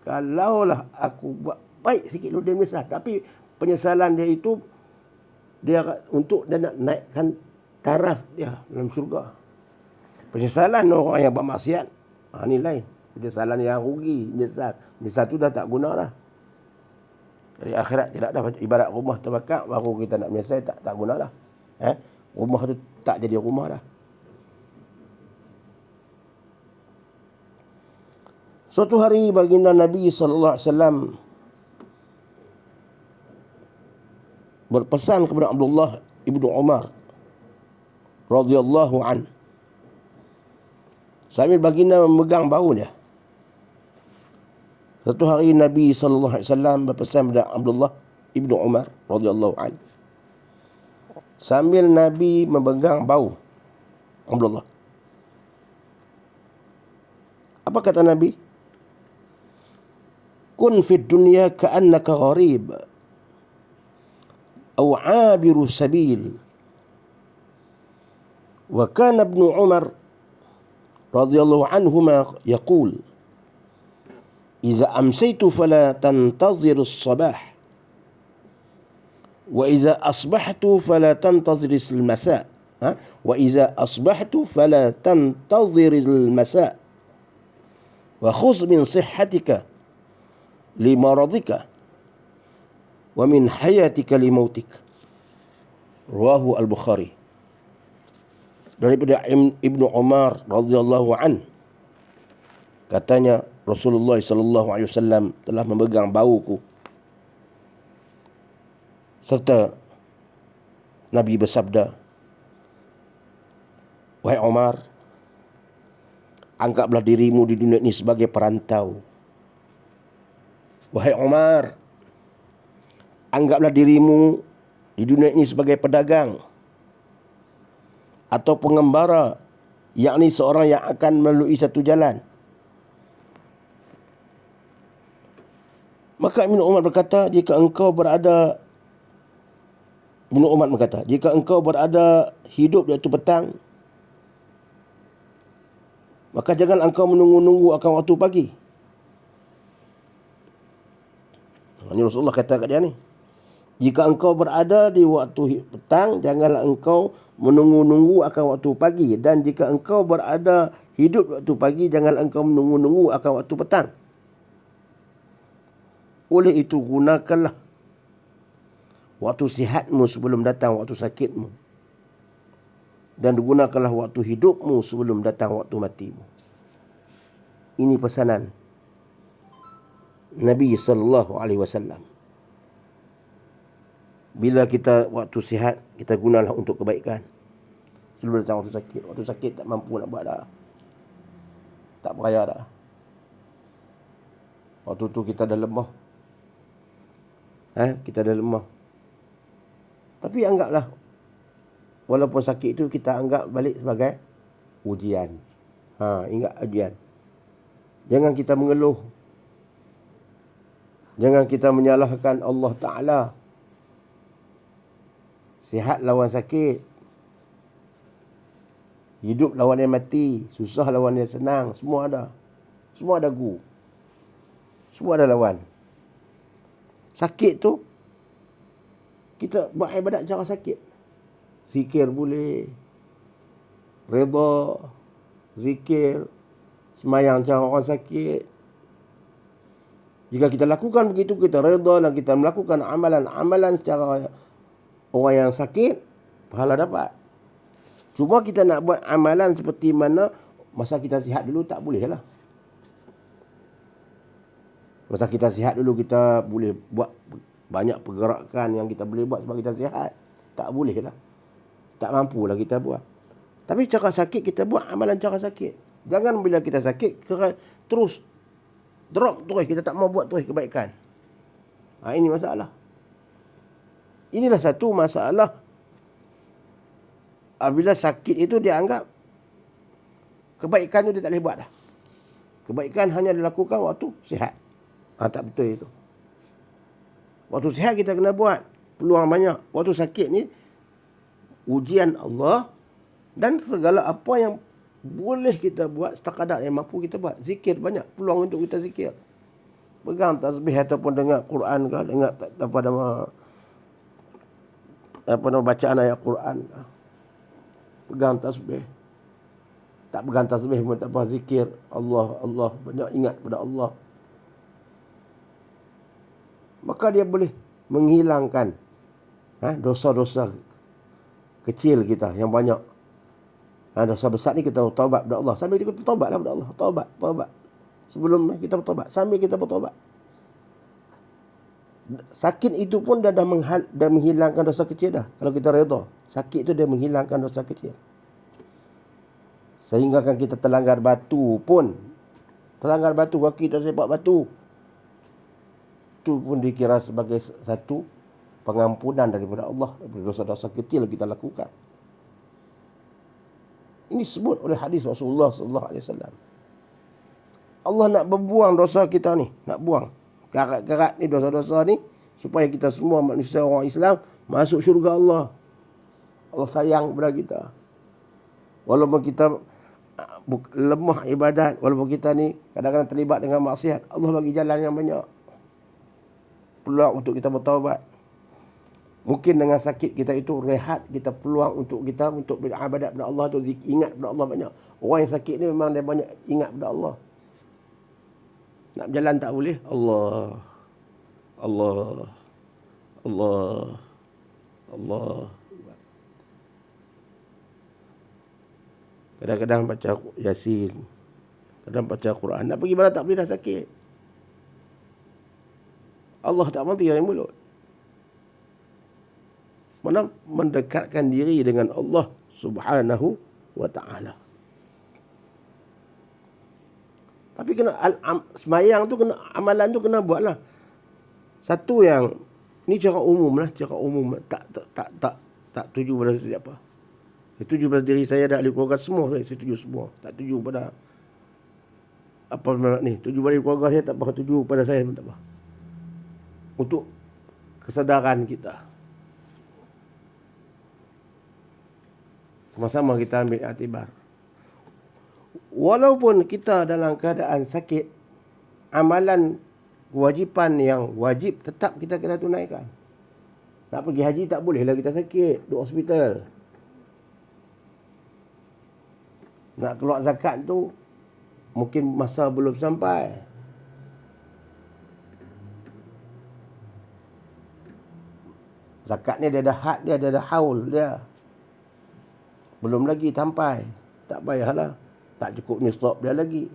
Speaker 1: kalaulah aku buat baik sikit dulu dia menyesal. Tapi penyesalan dia itu dia untuk dia nak naikkan taraf dia dalam syurga. Penyesalan orang yang bermaksiat, ni lain. Penyesalan yang rugi, menyesal tu dah tak guna dah. Dari akhirat tidak dah, ibarat rumah terbakar baru kita nak menyesal, tak guna dah. Rumah tu tak jadi rumah dah. Suatu hari baginda Nabi SAW berpesan kepada Abdullah ibnu Umar radhiyallahu an, sambil baginda memegang bahunya. Suatu hari Nabi SAW berpesan kepada Abdullah ibnu Umar radhiyallahu an, sambil Nabi memegang bahu Abdullah. Apa kata Nabi? Kun fid dunya ka'annaka gharib aw 'abiru sabil. Wa kana ibnu Umar radhiyallahu anhuma yaqul إذا أمسيت فلا تنتظر الصباح وإذا أصبحت فلا تنتظر المساء وإذا أصبحت فلا تنتظر المساء وخذ من صحتك لمرضك ومن حياتك لموتك. Rawahu Al-Bukhari. Daripada Ibnu Umar radhiyallahu an, katanya Rasulullah SAW telah memegang bahuku, serta Nabi bersabda, wahai Umar, anggaplah dirimu di dunia ini sebagai perantau. Wahai Umar, anggaplah dirimu di dunia ini sebagai pedagang atau pengembara, yakni seorang yang akan melalui satu jalan. Maka Ibnu Umar berkata, jika engkau berada hidup di waktu petang, maka jangan engkau menunggu-nunggu akan waktu pagi. Ini Rasulullah kata kat dia ni. Jika engkau berada di waktu petang, janganlah engkau menunggu-nunggu akan waktu pagi. Dan jika engkau berada hidup di waktu pagi, janganlah engkau menunggu-nunggu akan waktu petang. Oleh itu, gunakanlah waktu sihatmu sebelum datang waktu sakitmu. Dan gunakanlah waktu hidupmu sebelum datang waktu matimu. Ini pesanan Nabi SAW. Bila kita waktu sihat, kita gunalah untuk kebaikan sebelum datang waktu sakit. Waktu sakit tak mampu nak buat dah, tak percaya dah. Waktu tu kita dah lemah. Kita dah lemah. Tapi anggaplah, walaupun sakit itu kita anggap balik sebagai ujian. Ingat ujian. Jangan kita mengeluh. Jangan kita menyalahkan Allah Ta'ala. Sihat lawan sakit. Hidup lawan yang mati. Susah lawan yang senang. Semua ada. Semua ada gu. Semua ada lawan. Sakit tu, kita buat ibadat cara sakit. Zikir boleh, redha, zikir, semayang cara orang sakit. Jika kita lakukan begitu, kita redha dan kita melakukan amalan-amalan secara orang yang sakit, pahala dapat. Cuma kita nak buat amalan seperti mana masa kita sihat dulu tak boleh lah. Masa kita sihat dulu kita boleh buat banyak pergerakan yang kita boleh buat sebab kita sihat. Tak boleh lah. Tak mampulah kita buat. Tapi cara sakit kita buat amalan cara sakit. Jangan bila kita sakit terus drop terus, kita tak mau buat terus kebaikan. Ini masalah. Inilah satu masalah. Bila sakit itu dia anggap kebaikan itu dia tak boleh buat dah. Kebaikan hanya dilakukan waktu sihat. Tak betul itu. Waktu sihat kita kena buat. Peluang banyak. Waktu sakit ni ujian Allah, dan segala apa yang boleh kita buat sekadar yang mampu kita buat. Zikir, banyak peluang untuk kita zikir. Pegang tasbih ataupun dengar Quran ke, dengar bacaan ayat Quran. Pegang tasbih. Tak pegang tasbih pun tak apa, zikir Allah, Allah, banyak ingat pada Allah. Maka dia boleh menghilangkan dosa-dosa kecil kita yang banyak. Dosa besar ni kita taubat kepada Allah. Sambil kita taubatlah kepada Allah. Taubat. Sebelum kita bertaubat, sambil kita bertaubat. Sakit itu pun dah menghilangkan dosa kecil dah. Kalau kita redha, sakit itu dia menghilangkan dosa kecil. Sehingga kan kita terlanggar batu pun. Terlanggar batu, kaki kita sepak batu. Itu pun dikira sebagai satu pengampunan daripada Allah. Daripada dosa-dosa kecil kita lakukan. Ini disebut oleh hadis Rasulullah SAW. Allah nak berbuang dosa kita ni. Nak buang. Karat-karat ni, dosa-dosa ni. Supaya kita semua manusia orang Islam masuk syurga Allah. Allah sayang kepada kita. Walaupun kita lemah ibadat. Walaupun kita ni kadang-kadang terlibat dengan maksiat. Allah bagi jalan yang banyak. Peluang untuk kita bertaubat. Mungkin dengan sakit kita itu rehat, kita peluang untuk kita untuk beribadat kepada Allah, untuk ingat kepada Allah banyak. Orang yang sakit ni memang dia banyak ingat kepada Allah. Nak berjalan tak boleh. Allah. Kadang-kadang baca Yasin. Kadang baca Quran. Nak pergi mana tak boleh, dah sakit. Allah tak mati dari mulut. Mana mendekatkan diri dengan Allah Subhanahu wa ta'ala. Tapi kena semayang tu, kena amalan tu kena buatlah. Satu yang ni cara umum lah, tak tuju pada siapa. Saya tuju pada diri saya dan ahli keluarga semua, saya tuju semua. Tak tuju pada apa ni, tuju pada keluarga saya tak apa, tuju pada saya pun tak apa. Untuk kesedaran kita. Sama-sama kita ambil iktibar. Walaupun kita dalam keadaan sakit, amalan kewajipan yang wajib tetap kita kena tunaikan. Nak pergi haji tak boleh lah kita sakit, duduk hospital. Nak keluar zakat tu mungkin masa belum sampai. Zakat ni dia ada had dia, dia ada haul dia. Belum lagi sampai. Tak payahlah. Tak cukup ni stop dia lagi.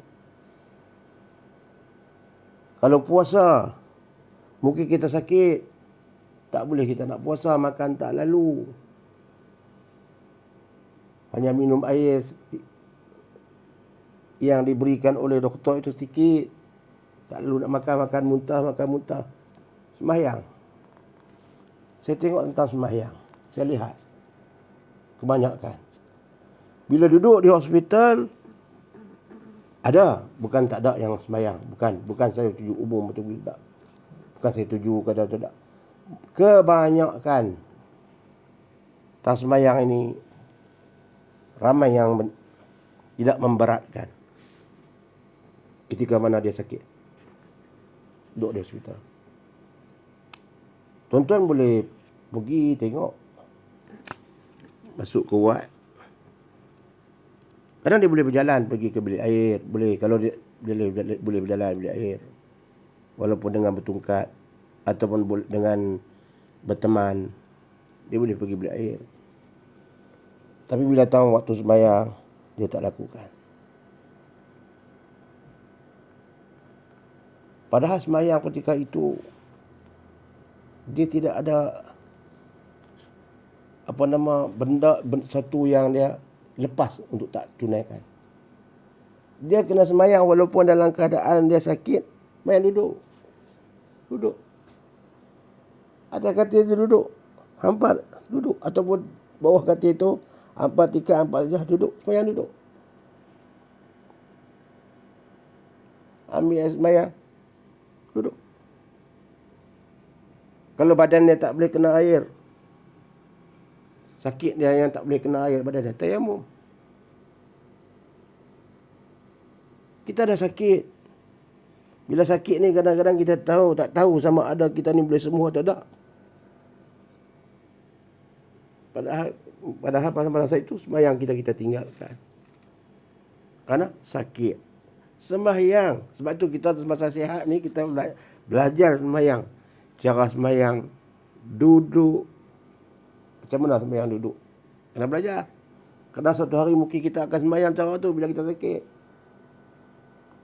Speaker 1: Kalau puasa, mungkin kita sakit. Tak boleh kita nak puasa, makan tak lalu. Hanya minum air yang diberikan oleh doktor itu sedikit. Tak lalu nak makan muntah. Sembahyang. Saya tengok tentang sembahyang. Saya lihat. Kebanyakan. Bila duduk di hospital, ada. Bukan tak ada yang sembahyang. Bukan saya tuju umum betul tak. Bukan saya tuju kata tak. Kebanyakan tak sembahyang ini ramai yang tidak memberatkan ketika mana dia sakit. Duduk di hospital. Tuan-tuan boleh pergi tengok. Masuk ke wad. Kadang dia boleh berjalan pergi ke bilik air. Boleh, kalau dia boleh berjalan bilik air. Walaupun dengan bertungkat. Ataupun dengan berteman. Dia boleh pergi bilik air. Tapi bila tahu waktu sembahyang, dia tak lakukan. Padahal semayang ketika itu dia tidak ada benda satu yang dia lepas untuk tak tunaikan. Dia kena semayang walaupun dalam keadaan dia sakit, main duduk. Atas katil itu duduk, hampat duduk, ataupun bawah katil itu hampat tikar, hampat saja duduk, semayang duduk. Ambil air semayang, duduk. Kalau badan dia tak boleh kena air, sakit dia yang tak boleh kena air badan dia, tayamum. Kita dah sakit. Bila sakit ni kadang-kadang kita tak tahu sama ada kita ni boleh sembuh atau tak. Padahal pada masa itu sembahyang kita tinggalkan. Kerana sakit. Sembahyang. Sebab tu kita semasa sihat ni kita belajar sembahyang. Cara sembahyang duduk. Macam mana sembahyang duduk? Kena belajar. Kerana suatu hari mungkin kita akan sembahyang cara tu bila kita sakit.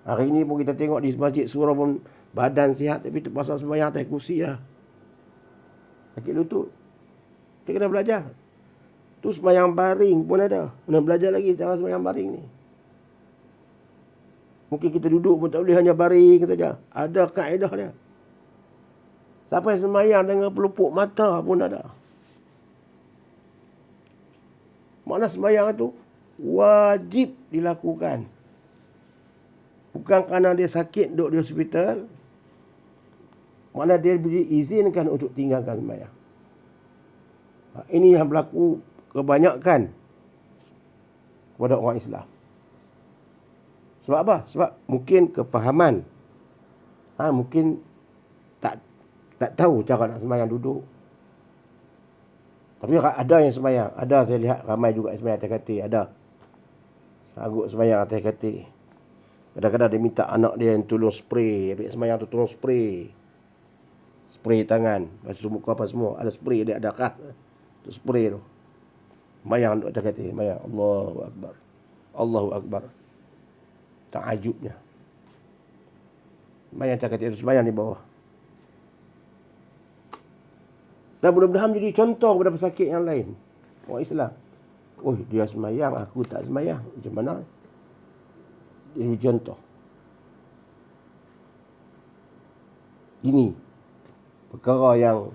Speaker 1: Hari ni pun kita tengok di masjid surau pun badan sihat tapi terpaksa sembahyang atas kursi lah. Sakit lutut. Kita kena belajar. Tu sembahyang baring pun ada. Kena belajar lagi cara sembahyang baring ni. Mungkin kita duduk pun tak boleh hanya baring saja. Ada kaedah dia. Sampai sembahyang dengan pelupuk mata pun ada. Makna sembahyang itu wajib dilakukan. Bukan kerana dia sakit duduk di hospital. Makna dia diizinkan untuk tinggalkan sembahyang. Ini yang berlaku kebanyakan kepada orang Islam. Sebab apa? Sebab mungkin kefahaman. Mungkin tak tahu cara nak sembahyang duduk. Tapi ada yang sembahyang. Ada, saya lihat ramai juga yang sembahyang atas katil. Ada. Sanggup sembahyang atas katil. Kadang-kadang dia minta anak dia yang tolong spray. Habis sembahyang tu tolong spray. Spray tangan. Basuh muka apa semua. Ada spray dia, ada kas. Tu spray tu. Sembahyang duduk atas katil. Sembahyang. Allahu Akbar. Allahu Akbar. Ta'ajubnya. Sembahyang atas katil tu. Sembahyang di bawah. Dan mudah-mudahan menjadi contoh kepada pesakit yang lain. Orang Islam. Oh, dia sembahyang, aku tak sembahyang. Macam mana? Ini contoh. Ini perkara yang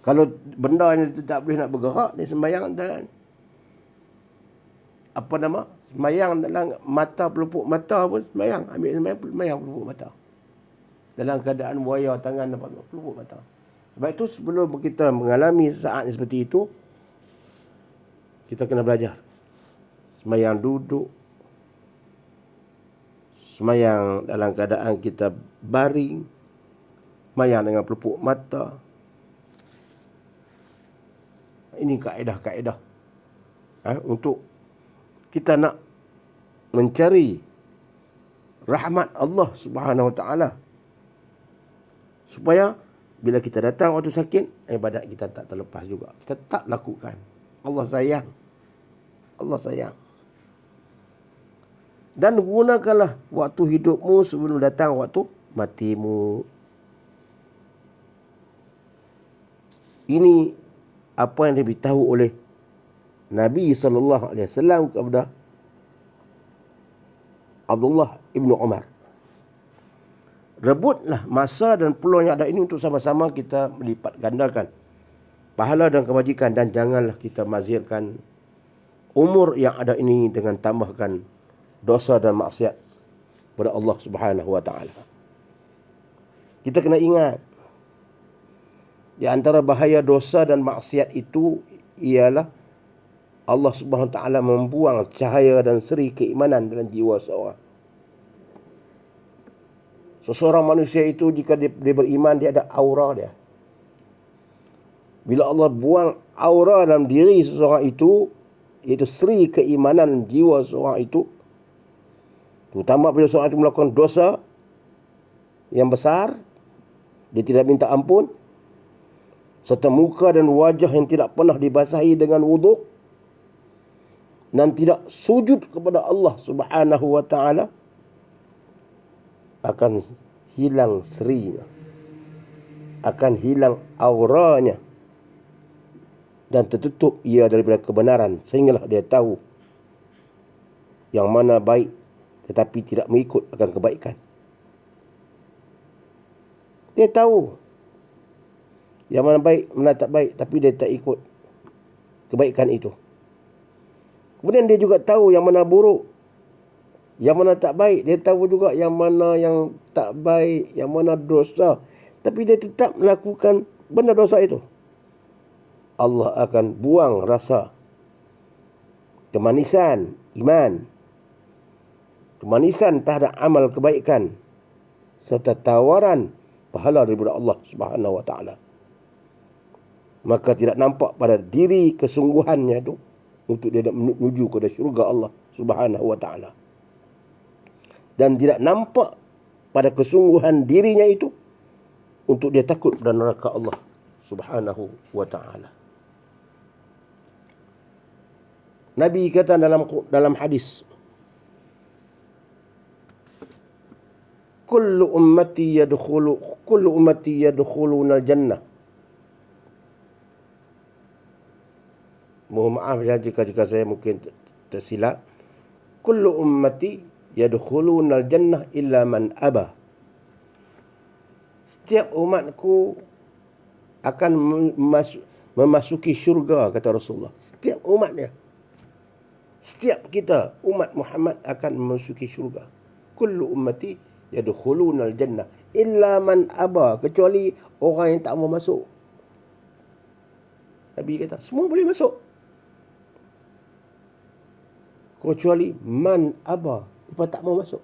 Speaker 1: kalau benda yang tak boleh nak bergerak, dia sembahyang dan sembahyang dalam mata, pelupuk mata pun sembahyang. Ambil sembahyang pelupuk mata. Dalam keadaan buaya tangan dapat pelupuk mata. Sebab itu sebelum kita mengalami saat seperti itu, kita kena belajar. Sembahyang duduk. Sembahyang dalam keadaan kita baring. Sembahyang dengan pelupuk mata. Ini kaedah-kaedah. Untuk kita nak mencari rahmat Allah Subhanahu Wa Taala. Supaya bila kita datang waktu sakit, ibadat kita tak terlepas juga. Kita tak lakukan. Allah sayang. Allah sayang. Dan gunakanlah waktu hidupmu sebelum datang waktu matimu. Ini apa yang diberitahu oleh Nabi SAW kepada Abdullah ibn Umar. Rebutlah masa dan peluang yang ada ini untuk sama-sama kita melipat gandakan pahala dan kebajikan, dan janganlah kita mazirkan umur yang ada ini dengan tambahkan dosa dan maksiat kepada Allah Subhanahu Wa Taala. Kita kena ingat, di antara bahaya dosa dan maksiat itu ialah Allah Subhanahu Wa Taala membuang cahaya dan seri keimanan dalam jiwa seorang. Seseorang manusia itu jika dia beriman, dia ada aura dia. Bila Allah buang aura dalam diri seseorang itu, iaitu seri keimanan jiwa seseorang itu, terutama bila seseorang itu melakukan dosa yang besar, dia tidak minta ampun, serta muka dan wajah yang tidak pernah dibasahi dengan wuduk, dan tidak sujud kepada Allah Subhanahu Wa Taala, akan hilang serinya, akan hilang auranya, dan tertutup ia daripada kebenaran, sehinggalah dia tahu yang mana baik tetapi tidak mengikut akan kebaikan. Dia tahu yang mana baik, mana tak baik, tapi dia tak ikut kebaikan itu. Kemudian dia juga tahu yang mana buruk, yang mana tak baik. Dia tahu juga yang mana yang tak baik, yang mana dosa, tapi dia tetap melakukan benda dosa itu. Allah akan buang rasa kemanisan iman, kemanisan terhadap amal kebaikan, serta tawaran pahala daripada Allah Subhanahu wa taala. Maka tidak nampak pada diri kesungguhannya itu untuk dia menuju kepada syurga Allah Subhanahu wa taala. Dan tidak nampak pada kesungguhan dirinya itu untuk dia takut pada neraka Allah Subhanahu wa taala. Nabi kata dalam hadis, kullu ummati yadkhuluna al-jannah. Mohon maaf ya jika saya mungkin tersilap. Kullu ummati yadkhuluna al-jannah illa man aba. Setiap umatku akan memasuki syurga, kata Rasulullah. Setiap umatnya. Setiap kita, umat Muhammad, akan memasuki syurga. Kullu ummati yadkhuluna al-jannah illa man aba, kecuali orang yang tak mau masuk. Nabi kata semua boleh masuk kecuali man aba, apa tak mau masuk.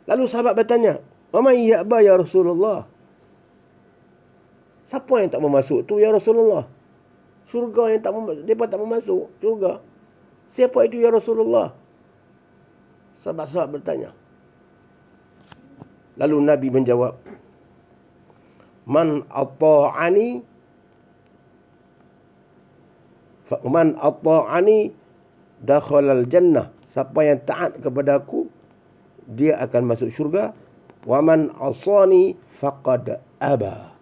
Speaker 1: Lalu sahabat bertanya, "Wa man ya'ba ya Rasulullah?" Siapa yang tak mau masuk tu ya Rasulullah? Syurga yang tak mau, depa tak mau masuk syurga. Siapa itu ya Rasulullah? Sahabat-sahabat bertanya. Lalu Nabi menjawab, Man ata'ani dakhalal jannah. Siapa yang taat kepada aku, dia akan masuk syurga. Wa man asani faqad aba.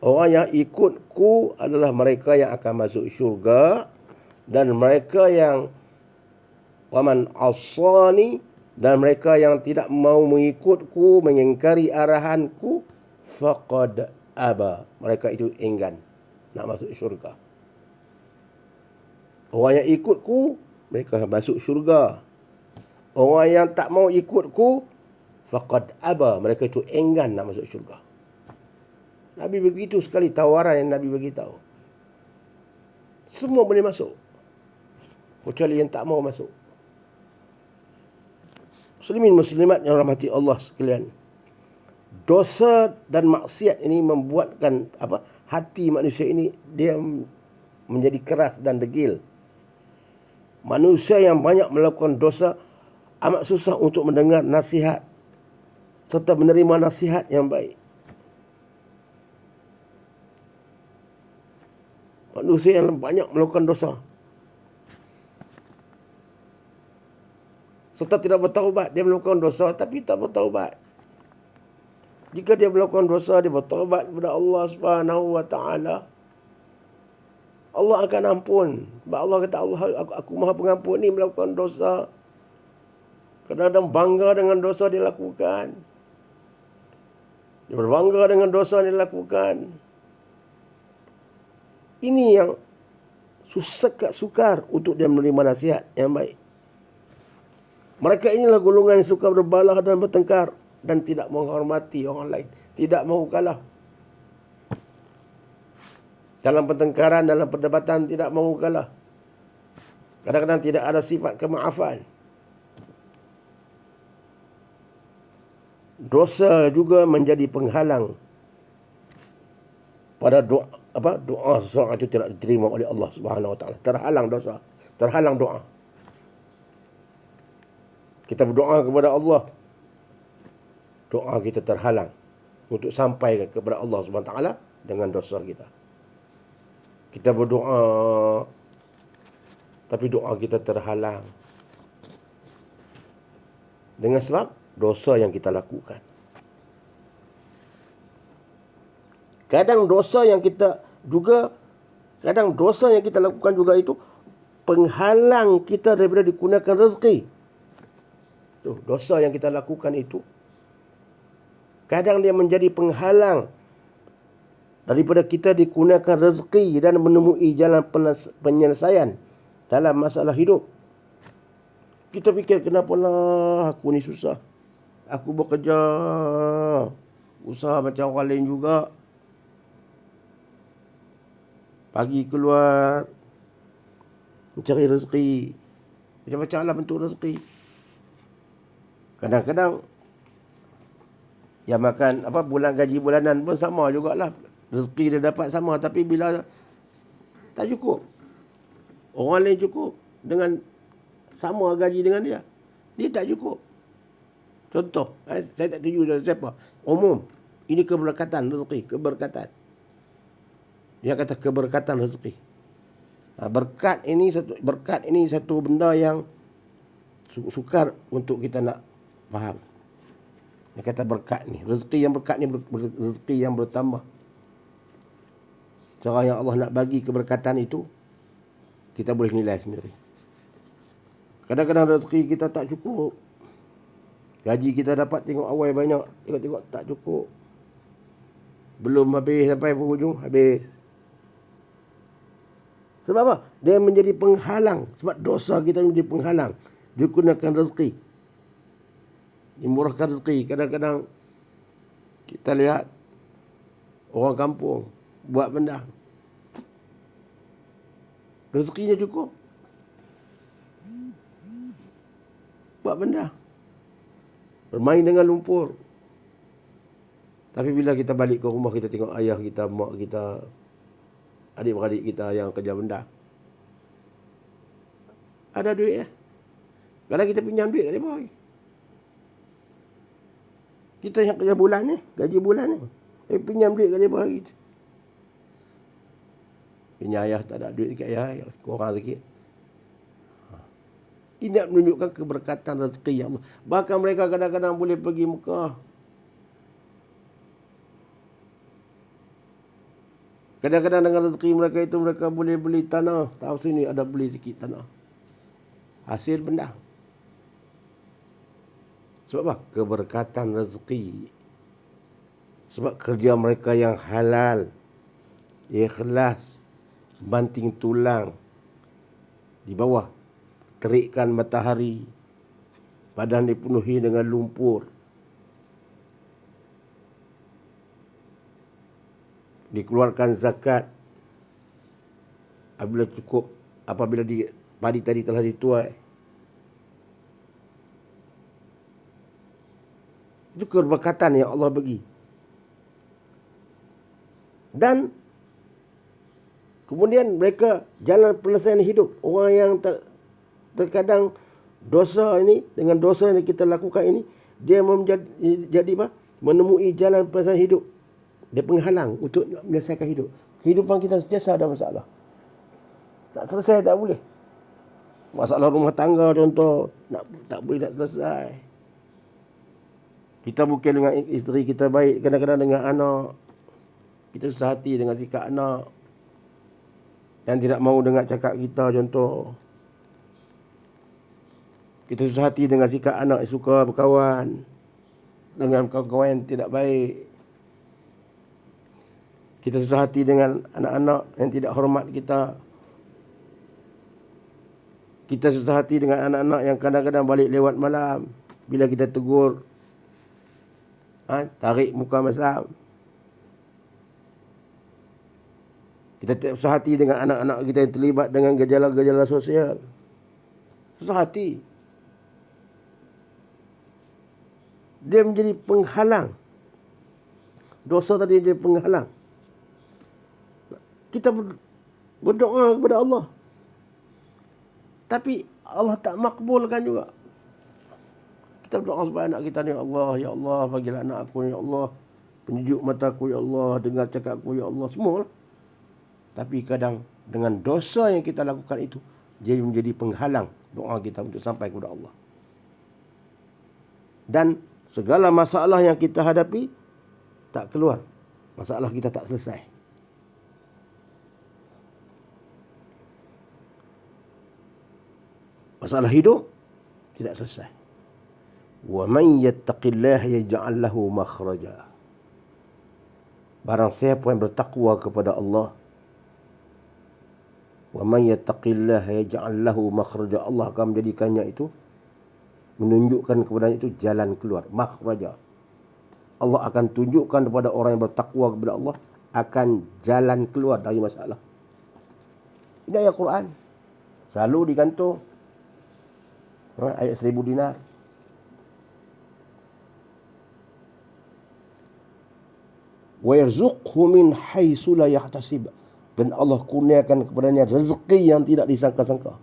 Speaker 1: Orang yang ikutku adalah mereka yang akan masuk syurga, dan mereka yang waman asani, dan mereka yang tidak mau mengikutku, mengingkari arahanku, faqad aba, mereka itu enggan nak masuk syurga. Orang yang ikutku, mereka masuk syurga. Orang yang tak mau ikutku, faqad aba, mereka itu enggan nak masuk syurga. Nabi begitu sekali tawaran yang Nabi beritahu. Semua boleh masuk, kecuali yang tak mau masuk. Muslimin muslimat yang rahmati Allah sekalian, dosa dan maksiat ini membuatkan hati manusia ini dia menjadi keras dan degil. Manusia yang banyak melakukan dosa amat susah untuk mendengar nasihat serta menerima nasihat yang baik. Manusia yang banyak melakukan dosa serta tidak bertaubat, dia melakukan dosa tapi tak bertaubat. Jika dia melakukan dosa, dia bertaubat kepada Allah Subhanahu wa taala, Allah akan ampun. Sebab Allah kata, aku Maha Pengampun ni melakukan dosa. Kadang-kadang bangga dengan dosa dia lakukan. Dia berbangga dengan dosa yang dia lakukan. Ini yang sukar untuk dia menerima nasihat yang baik. Mereka inilah golongan yang suka berbalah dan bertengkar dan tidak menghormati orang lain, tidak mahu kalah. Dalam pertengkaran, dalam perdebatan tidak mahu kalah. Kadang-kadang tidak ada sifat kemaafan. Dosa juga menjadi penghalang pada doa seseorang itu tidak diterima oleh Allah Subhanahu wa taala. Terhalang dosa, terhalang doa. Kita berdoa kepada Allah, doa kita terhalang untuk sampai kepada Allah Subhanahu wa taala dengan dosa kita. Kita berdoa tapi doa kita terhalang. dengan sebab dosa yang kita lakukan. Kadang dosa yang kita lakukan juga itu penghalang kita daripada digunakan rezeki. Tuh, dosa yang kita lakukan itu kadang dia menjadi penghalang daripada kita digunakan rezeki dan menemui jalan penyelesaian dalam masalah hidup. Kita fikir, kenapalah aku ni susah. Aku bekerja, usaha macam orang lain juga. Pagi keluar mencari rezeki. Macam-macam lah bentuk rezeki. Kadang-kadang yang makan bulan gaji bulanan pun sama jugalah. Rezeki dia dapat sama, tapi bila tak cukup, orang lain cukup dengan sama gaji dengan dia, dia tak cukup. Contoh, saya tak tuju dengan siapa, umum, ini keberkatan rezeki, keberkatan. Dia kata keberkatan rezeki. Berkat ini satu benda yang sukar untuk kita nak faham. Dia kata berkat ni, rezeki yang berkat ni rezeki yang bertambah. Cara yang Allah nak bagi keberkatan itu, kita boleh nilai sendiri. Kadang-kadang rezeki kita tak cukup. Gaji kita dapat tengok awal banyak, tengok tak cukup. Belum habis sampai penghujung, habis. Sebab apa? Dia menjadi penghalang. Sebab dosa kita menjadi penghalang. Dia gunakan rezeki. Dimurahkan rezeki. Kadang-kadang kita lihat orang kampung buat benda, rezekinya cukup, buat benda, bermain dengan lumpur. Tapi bila kita balik ke rumah, kita tengok ayah kita, mak kita, adik-beradik kita yang kerja benda, ada duit ya. Kalau kita pinjam duit kat dia bagi. Kita yang kerja bulan ni, gaji bulan ni, tapi pinjam duit kat dia bagi. Pinjam ayah tak ada duit dekat ayah, kurang sikit. Ini menunjukkan keberkatan rezeki Allah. Bahkan mereka kadang-kadang boleh pergi Mekah. Kadang-kadang dengan rezeki mereka itu, mereka boleh beli tanah. Tahu sini ada beli sikit tanah. Hasil benda. Sebab apa? Keberkatan rezeki. Sebab kerja mereka yang halal, ikhlas, banting tulang di bawah terikan matahari, badan dipenuhi dengan lumpur, dikeluarkan zakat apabila cukup, apabila padi tadi telah dituai. Itu keberkatan yang Allah bagi. Dan kemudian mereka jalan penyelesaian hidup. Orang yang terkadang dosa ini, dengan dosa yang kita lakukan ini, dia jadi apa? Menemui jalan penyelesaian hidup. Dia penghalang untuk menyelesaikan hidup. Kehidupan kita sentiasa ada masalah. Nak selesai tak boleh. Masalah rumah tangga contoh, tak boleh nak selesai. Kita mungkin dengan isteri kita baik, kadang-kadang dengan anak kita susah hati dengan sikap anak yang tidak mahu dengar cakap kita contoh. Kita susah hati dengan sikap anak yang suka berkawan dengan kawan-kawan yang tidak baik. Kita susah hati dengan anak-anak yang tidak hormat kita. Kita susah hati dengan anak-anak yang kadang-kadang balik lewat malam. Bila kita tegur, tarik muka masam. Kita tak susah hati dengan anak-anak kita yang terlibat dengan gejala-gejala sosial. Susah hati. Dia menjadi penghalang. Dosa tadi jadi penghalang. Kita berdoa kepada Allah, tapi Allah tak makbulkan juga. Kita berdoa supaya anak kita ni, ya Allah, bagilah anak aku, ya Allah, penyejuk mataku, ya Allah, dengar cakapku, ya Allah, semua. Tapi kadang dengan dosa yang kita lakukan itu, dia menjadi penghalang doa kita untuk sampai kepada Allah. Dan segala masalah yang kita hadapi tak keluar. Masalah kita tak selesai. Masalah hidup tidak selesai. Wa man yattaqillaha yaj'al lahu makhraja. Barang siapa yang bertakwa kepada Allah, wa man yattaqillaha yaj'al lahu makhraja, Allah akan menjadikannya itu, menunjukkan kepadanya itu jalan keluar, makhraja. Allah akan tunjukkan kepada orang yang bertakwa kepada Allah akan jalan keluar dari masalah. Ini ayat Quran. Selalu digantung. Ayat 1000 dinar. Wa yarzuqhu min haitsu la yahtasib. Dan Allah kurniakan kepadanya rezeki yang tidak disangka-sangka.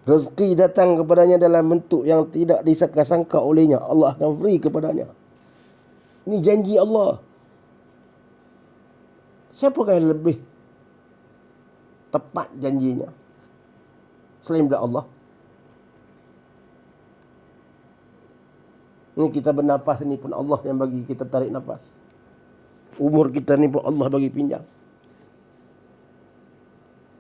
Speaker 1: Rezeki datang kepadanya dalam bentuk yang tidak disangka-sangka olehnya. Allah akan beri kepadanya. Ini janji Allah. Siapakah yang lebih tepat janjinya selain daripada Allah? Ini kita bernafas ni pun Allah yang bagi kita tarik nafas. Umur kita ni pun Allah bagi pinjam.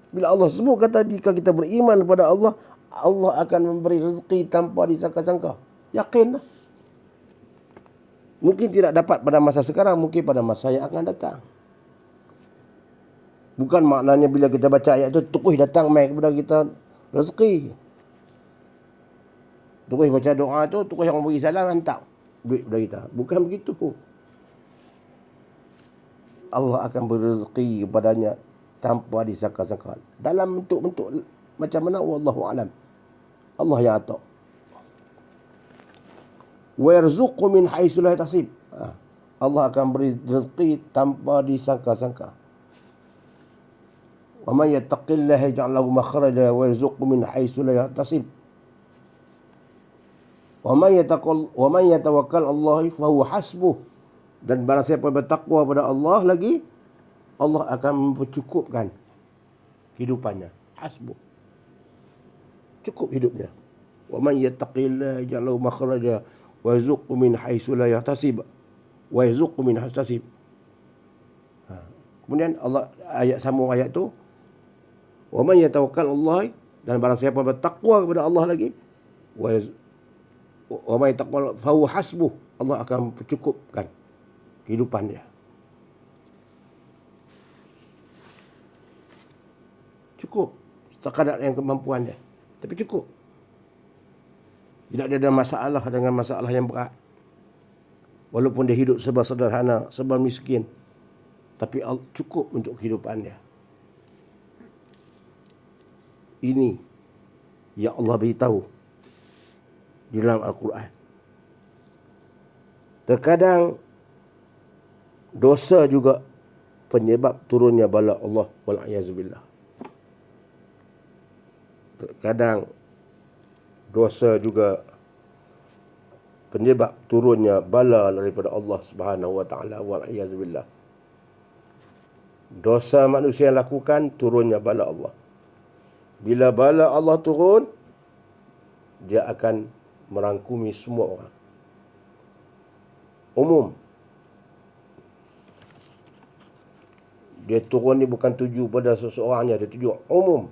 Speaker 1: Bila Allah sebut kata jika kita beriman kepada Allah, Allah akan memberi rezeki tanpa disangka-sangka. Yakinlah. Mungkin tidak dapat pada masa sekarang, mungkin pada masa yang akan datang. Bukan maknanya bila kita baca ayat itu, terus datang mai kepada kita rezeki. Terus baca doa tu, terus orang bagi salam, hantar duit kepada kita. Bukan begitu. Allah akan beri rezeki kepadanya tanpa disangka-sangka. Dalam bentuk-bentuk macam mana? Wallahu alam. Allah yang tahu. Wa yarzuqu min haitsu la yahtasib. Allah akan beri rezeki tanpa disangka-sangka. Wa man yattaqillaha yaj'al lahu makhraja wa yarzuqhu min haitsu la yahtasib. Wa man yatawakkal 'ala Allah fa huwa hasbuh. Dan barang siapa bertakwa pada Allah lagi, Allah akan mencukupkan hidupannya. Hasbuh. Cukup hidupnya. Wa man yattaqillaha yaj'al lahu makhraja wa yarzuqhu min haitsu la yahtasib. Wa yarzuqhu min haitsu yahtasib. Kemudian Allah ayat sambung ayat tu, wa man yatawakkal 'ala Allah, dan barang siapa bertakwa kepada Allah lagi, wa man yatawakkal fa huwa hasbuh, Allah akan mencukupkan kehidupan dia. Cukup sekadar yang kemampuan dia. Tapi cukup. Tidak ada masalah dengan masalah yang berat. Walaupun dia hidup serba sederhana, serba miskin, tapi cukup untuk kehidupan dia. Ini yang Allah beritahu di dalam Al-Quran. Terkadang dosa juga penyebab turunnya bala Allah wal'ayazubillah. Terkadang dosa juga penyebab turunnya bala daripada Allah Subhanahu wa taala wal'ayazubillah. Dosa manusia yang lakukan, turunnya bala Allah. Bila bala Allah turun, dia akan merangkumi semua orang. Umum. Dia turun ni bukan tuju pada seseorangnya, dia tuju umum.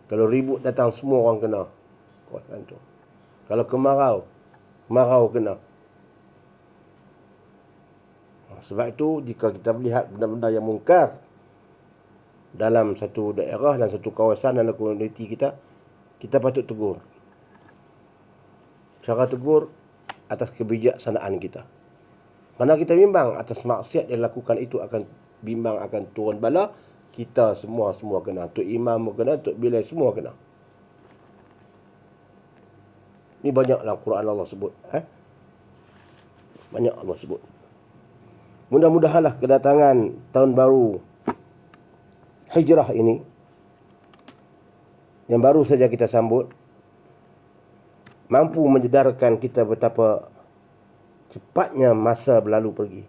Speaker 1: Kalau ribut datang, semua orang kena kawasan tu. Kalau kemarau, kemarau kena. Sebab itu, jika kita melihat benda-benda yang mungkar dalam satu daerah dan satu kawasan dalam komuniti kita, kita patut tegur. Cara tegur atas kebijaksanaan kita. Mana kita bimbang atas maksiat yang lakukan itu akan bimbang akan turun bala, kita semua kena. Tok Imam kena, Tok Bilal semua kena. Ini banyak dalam Quran Allah sebut. Banyak Allah sebut. Mudah-mudahanlah kedatangan tahun baru Hijrah ini, yang baru saja kita sambut, mampu menjedarkan kita betapa cepatnya masa berlalu pergi.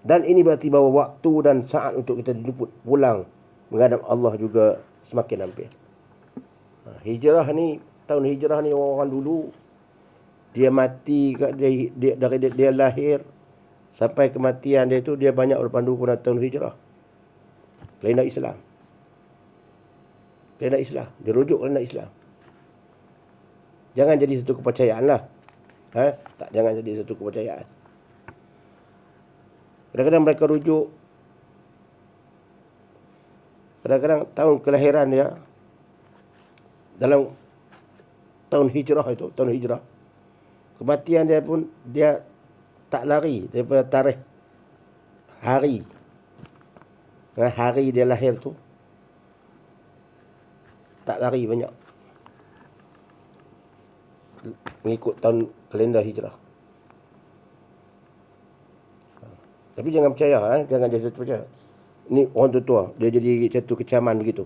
Speaker 1: Dan ini berarti bahawa waktu dan saat untuk kita dijemput pulang menghadap Allah juga semakin hampir. Hijrah ni, tahun hijrah ni orang dulu dia mati dari dia lahir sampai kematian dia tu, dia banyak berpandu kepada tahun hijrah. Kalender Islam. Kalender Islam. Dia rujuk kalender Islam. Jangan jadi satu kepercayaan lah. Jangan jadi satu kepercayaan. Kadang-kadang mereka rujuk, kadang-kadang tahun kelahiran dia dalam tahun hijrah itu, tahun hijrah. Kematian dia pun dia tak lari daripada tarikh hari. Hari dia lahir tu tak lari banyak, mengikut tahun kalender hijrah. Tapi jangan percaya, jangan jadi percaya. Ni orang tua-tua, dia jadi satu kecaman begitu.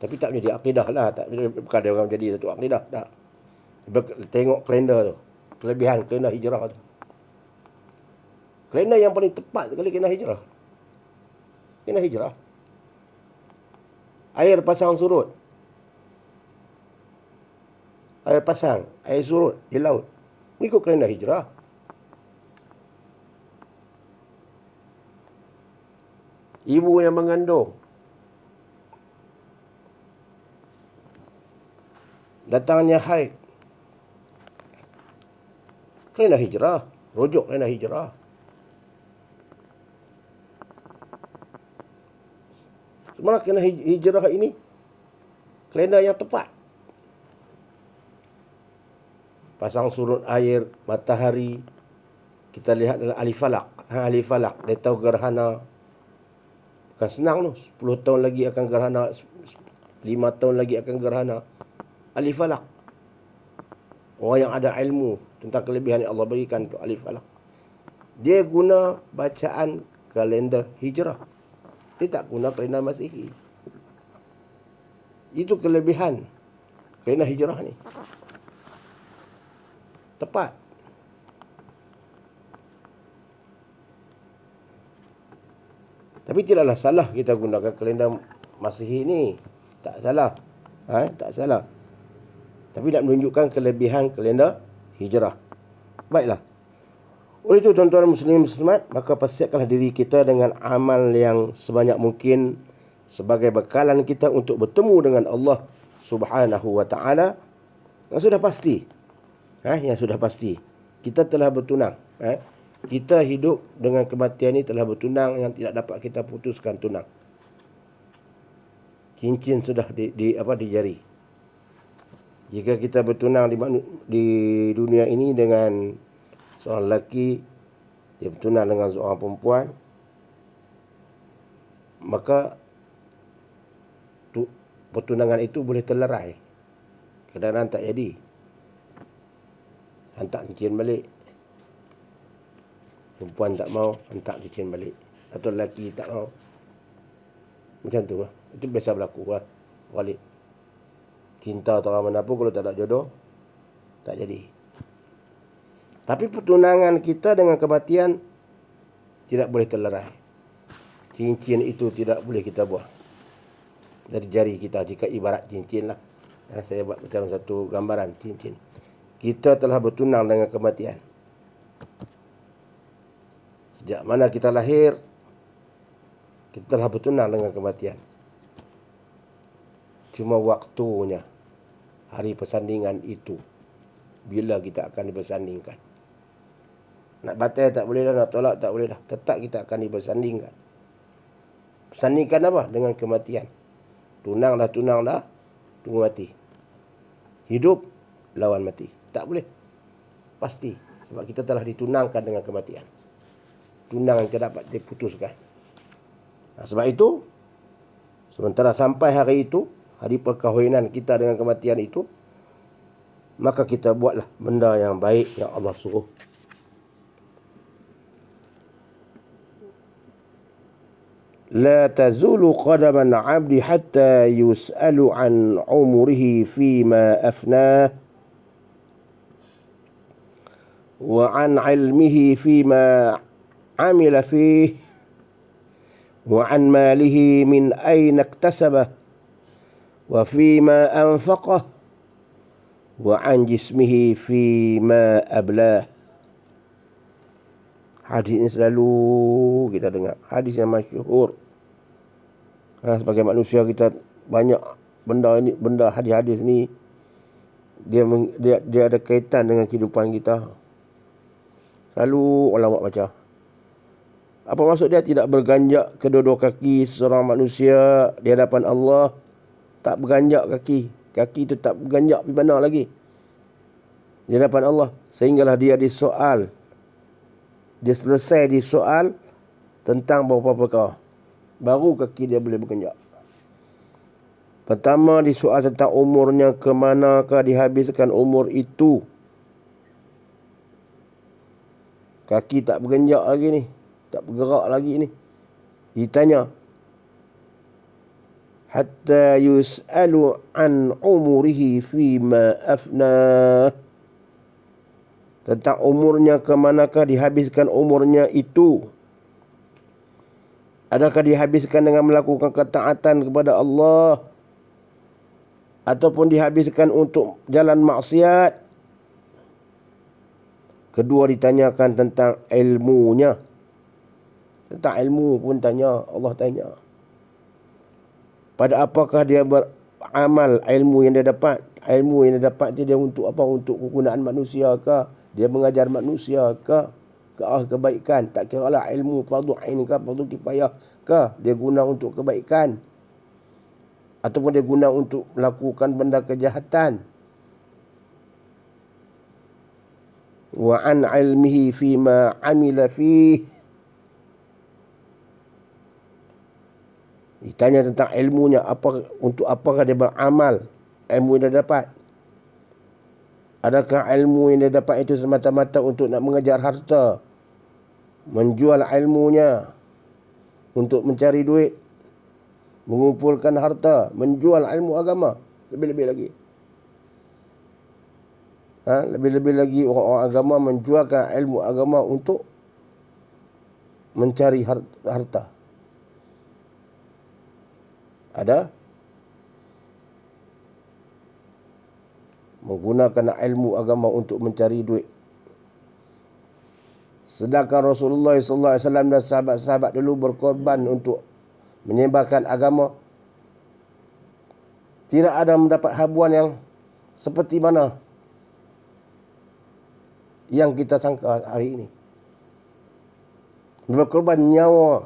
Speaker 1: Tapi tak menjadi akidah lah, bukan dia orang jadi satu akidah, tak. Tengok kalender tu, kelebihan kalender hijrah tu. Kalender yang paling tepat sekali kalender hijrah. Kalender hijrah. Air pasang surut. Air pasang, air surut di laut. Mengikut kalender hijrah. Ibu yang mengandung, datangnya haid, kalender hijrah, rujuk kalender hijrah. Sebenarnya kalender hijrah ini kalender yang tepat. Pasang surut air, matahari, kita lihat dalam ahli falak. Ahli falak, dia tahu gerhana. Bukan senang tu, 10 tahun lagi akan gerhana, 5 tahun lagi akan gerhana. Ahli falak, orang yang ada ilmu tentang kelebihan yang Allah berikan untuk ahli falak, dia guna bacaan kalender hijrah. Dia tak guna kalender Masihi. Itu kelebihan kalender hijrah ni. Tepat. Tapi tidaklah salah kita gunakan kalender Masihi ni. Tak salah. Tak salah. Tapi nak menunjukkan kelebihan kalender hijrah. Baiklah. Oleh itu tuan-tuan muslimin muslimat, maka persiapkanlah diri kita dengan amal yang sebanyak mungkin sebagai bekalan kita untuk bertemu dengan Allah Subhanahu wa taala. Yang sudah pasti. Yang sudah pasti. Kita telah bertunang. Kita hidup dengan kematian ini telah bertunang, yang tidak dapat kita putuskan tunang. Cincin sudah di jari. Jika kita bertunang di dunia ini dengan seorang lelaki, dia bertunang dengan seorang perempuan, maka pertunangan itu boleh terlerai. Kadang-kadang tak jadi. Hantar cincin balik. Perempuan tak mau, hantar cincin balik. Atau lelaki tak mau. Macam tu lah. Itu biasa berlaku lah. Walid. Cinta atau orang mana pun, kalau tak ada jodoh, tak jadi. Tapi pertunangan kita dengan kematian tidak boleh terlerai. Cincin itu tidak boleh kita buang dari jari kita. Jika ibarat cincin lah. Saya buat macam satu gambaran cincin. Kita telah bertunang dengan kematian. Sejak mana kita lahir, kita telah bertunang dengan kematian. Cuma waktunya, hari persandingan itu, bila kita akan dipersandingkan. Nak batal tak boleh dah, nak tolak tak boleh dah. Tetap kita akan dipersandingkan. Persandingkan apa? Dengan kematian. Tunang dah, tunggu mati. Hidup, lawan mati. Tak boleh. Pasti. Sebab kita telah ditunangkan dengan kematian. Tunang yang tidak dapat diputuskan. Sebab itu, sementara sampai hari itu, hari perkahwinan kita dengan kematian itu, maka kita buatlah benda yang baik yang Allah suruh. La tazulu qadaman 'abdi hatta yus'alu an umrihi fima afnah wa an 'ilmihi fima 'amila fihi wa an malihi min ayna iktasabah wa fima anfaqah wa an jismihi fima ablah. Hadis ini selalu kita dengar, hadis yang masyhur. Sebagai manusia kita banyak benda hadis-hadis ni dia ada kaitan dengan kehidupan kita. Selalu ulama baca. Apa maksud dia? Tidak berganjak kedua-dua kaki seorang manusia di hadapan Allah. Tak berganjak kaki. Kaki itu tak berganjak di mana lagi? Di hadapan Allah. Sehinggalah dia disoal. Dia selesai disoal tentang beberapa perkara. Baru kaki dia boleh berganjak. Pertama disoal tentang umurnya, ke manakah dihabiskan umur itu. Kaki tak berganjak lagi ni. Tak bergerak lagi ni. Ditanya. Hatta yus'alu an umurihi fima afnah. Tentang umurnya, ke manakah dihabiskan umurnya itu. Adakah dihabiskan dengan melakukan ketaatan kepada Allah, ataupun dihabiskan untuk jalan maksiat. Kedua ditanyakan tentang ilmunya. Tentang ilmu pun tanya, Allah tanya. Pada apakah dia beramal ilmu yang dia dapat? Ilmu yang dia dapat itu dia untuk apa? Untuk kegunaan manusia ke? Dia mengajar manusia ke arah kebaikan? Tak kira lah ilmu fardu ain ke, fardu kifayah ke? Dia guna untuk kebaikan. Ataupun dia guna untuk melakukan benda kejahatan. Wa an ilmihi fima amila fih. Ditanya tentang ilmunya, untuk apakah dia beramal, ilmu yang dia dapat. Adakah ilmu yang dia dapat itu semata-mata untuk nak mengejar harta, menjual ilmunya untuk mencari duit, mengumpulkan harta, menjual ilmu agama. Lebih-lebih lagi. Lebih-lebih lagi orang-orang agama menjualkan ilmu agama untuk mencari harta. Ada menggunakan ilmu agama untuk mencari duit. Sedangkan Rasulullah SAW dan sahabat-sahabat dulu berkorban untuk menyebarkan agama. Tidak ada mendapat habuan yang seperti mana yang kita sangka hari ini. Berkorban nyawa,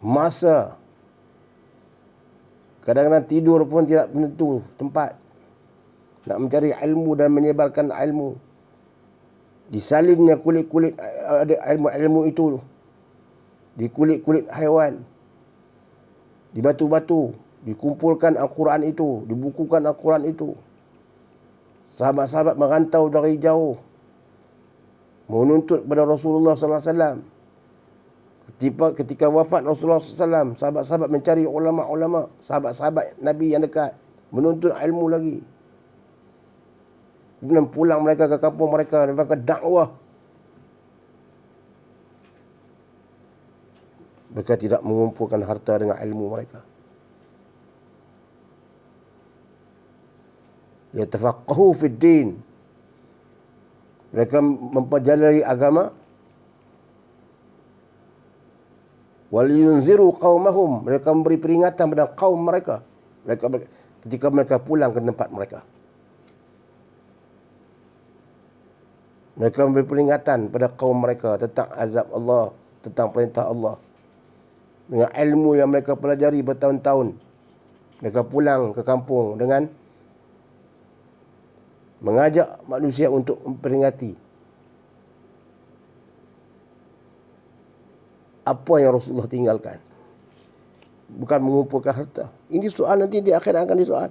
Speaker 1: masa, kadang-kadang tidur pun tidak menentu tempat. Nak mencari ilmu dan menyebarkan ilmu. Disalinnya kulit-kulit ilmu itu di kulit-kulit haiwan, di batu-batu. Dikumpulkan Al-Quran itu, dibukukan Al-Quran itu. Sahabat-sahabat merantau dari jauh menuntut kepada Rasulullah SAW. Ketika wafat Rasulullah SAW, sahabat-sahabat mencari ulama-ulama, sahabat-sahabat Nabi yang dekat, menuntut ilmu lagi. Kemudian pulang mereka ke kampung mereka, mereka dakwah. Mereka tidak mengumpulkan harta dengan ilmu mereka. Yatafaqahu fid din. Mereka mempelajari agama. Waliyunziru qaumahum. Mereka memberi peringatan pada kaum mereka. Ketika mereka pulang ke tempat mereka. Mereka memberi peringatan pada kaum mereka tentang azab Allah, tentang perintah Allah. Dengan ilmu yang mereka pelajari bertahun-tahun. Mereka pulang ke kampung dengan mengajak manusia untuk memperingati apa yang Rasulullah tinggalkan. Bukan mengumpulkan harta. Ini soal nanti di akhirat akan disoal.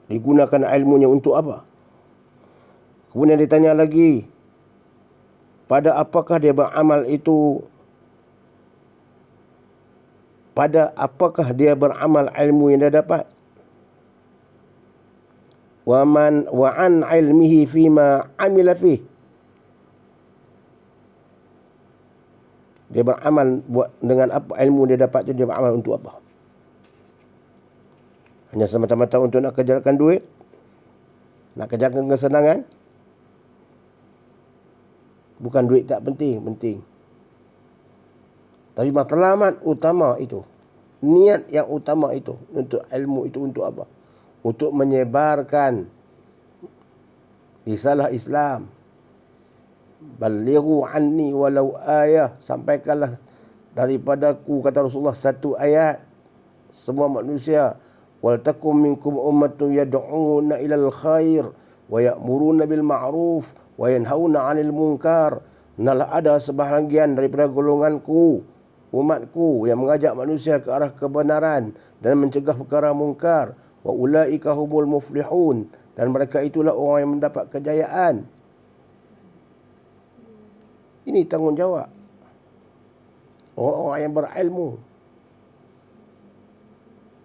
Speaker 1: Digunakan ilmunya untuk apa? Kemudian ditanya lagi, pada apakah dia beramal itu? Pada apakah dia beramal ilmu yang dia dapat? Wa an ilmihi fima amila fih. Dia beramal buat dengan apa ilmu dia dapat tu, dia beramal untuk apa? Hanya semata-mata untuk nak kejarkan duit, nak kejarkan kesenangan. Bukan duit tak penting, penting. Tapi matlamat utama itu, niat yang utama itu, untuk ilmu itu untuk apa? Untuk menyebarkan risalah Islam. Balighu anni walau ayah, sampaikanlah daripadaku, kata Rasulullah, satu ayat. Semua manusia, wal takum minkum ummatun yad'una ilal khair wa ya'muruna bil ma'ruf wa yanhauna 'anil munkar. Nalah ada sebahagian daripada golonganku, umatku, yang mengajak manusia ke arah kebenaran dan mencegah perkara mungkar. Wa ulaika humul muflihun, dan mereka itulah orang yang mendapat kejayaan. Ini tanggungjawab orang-orang yang berilmu.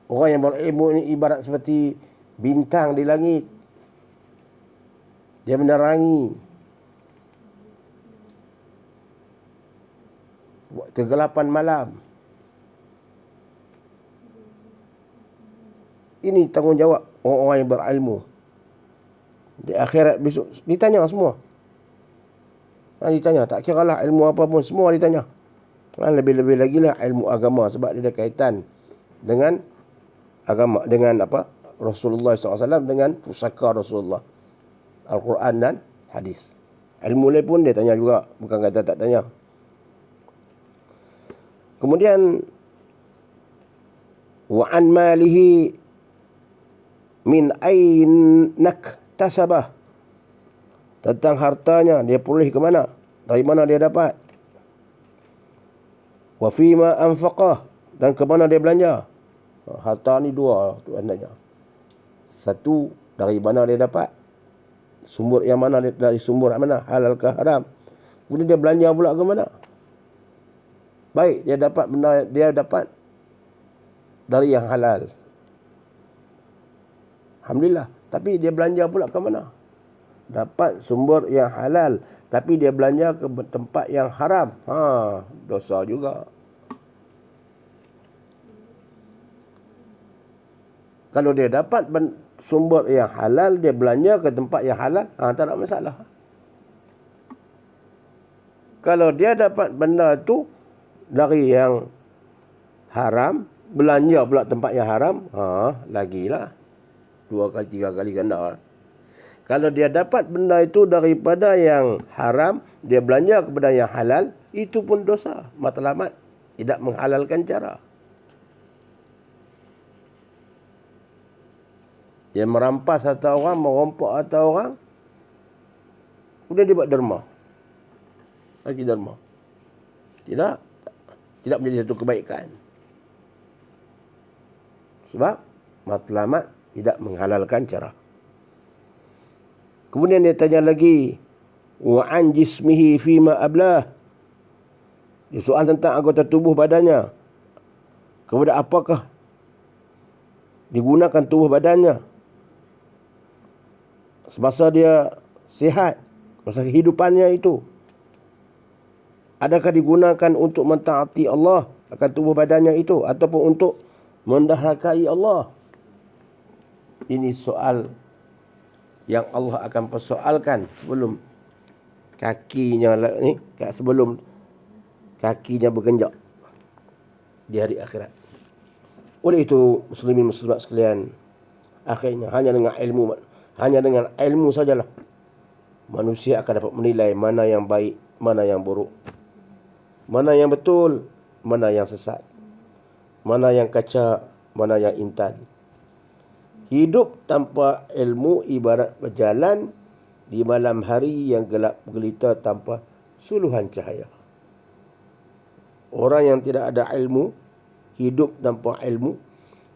Speaker 1: Orang yang berilmu ini ibarat seperti bintang di langit. Dia menerangi kegelapan malam. Ini tanggungjawab orang-orang yang berilmu. Di akhirat besok ditanya semua. Ditanya, tak kira lah ilmu apa pun, semua ditanya. Lebih-lebih lagi lah ilmu agama, sebab dia ada kaitan dengan agama, dengan apa? Rasulullah SAW, dengan pusaka Rasulullah, Al-Quran dan hadis. Ilmu lain pun dia tanya juga, bukan kata tak tanya. Kemudian wa an malihi min ainak tasabah, tentang hartanya, dia peroleh ke mana, dari mana dia dapat. Wa fima anfaqah, dan ke mana dia belanja. Harta ni dua tu andanya. Satu, dari mana dia dapat, sumber yang mana, dari sumber yang mana, halal ke haram. Kemudian dia belanja pula ke mana. Baik, dia dapat benda, dia dapat dari yang halal, alhamdulillah. Tapi dia belanja pula ke mana? Dapat sumber yang halal, tapi dia belanja ke tempat yang haram. Dosa juga. Kalau dia dapat sumber yang halal, dia belanja ke tempat yang halal, tak ada masalah. Kalau dia dapat benda tu dari yang haram, belanja pula tempat yang haram, lagilah 2 kali 3 kali ganda. Kalau dia dapat benda itu daripada yang haram, dia belanja kepada yang halal, itu pun dosa. Matlamat, tidak menghalalkan cara. Dia merampas harta orang, merompak harta orang, kemudian dia buat derma. Lagi derma. Tidak menjadi satu kebaikan. Sebab matlamat tidak menghalalkan cara. Kemudian dia tanya lagi, wa an jismihi fima ablah. Dia soal tentang anggota tubuh badannya. Kepada apakah digunakan tubuh badannya semasa dia sihat, masa kehidupannya itu. Adakah digunakan untuk mentaati Allah akan tubuh badannya itu, ataupun untuk mendahului Allah? Ini soal yang Allah akan persoalkan sebelum kakinya ni, sebelum kakinya bergenjak di hari akhirat. Oleh itu, muslimin muslimat sekalian, akhirnya hanya dengan ilmu sajalah manusia akan dapat menilai mana yang baik, mana yang buruk, mana yang betul, mana yang sesat, mana yang kaca, mana yang intan. Hidup tanpa ilmu ibarat berjalan di malam hari yang gelap gelita tanpa suluhan cahaya. Orang yang tidak ada ilmu, hidup tanpa ilmu,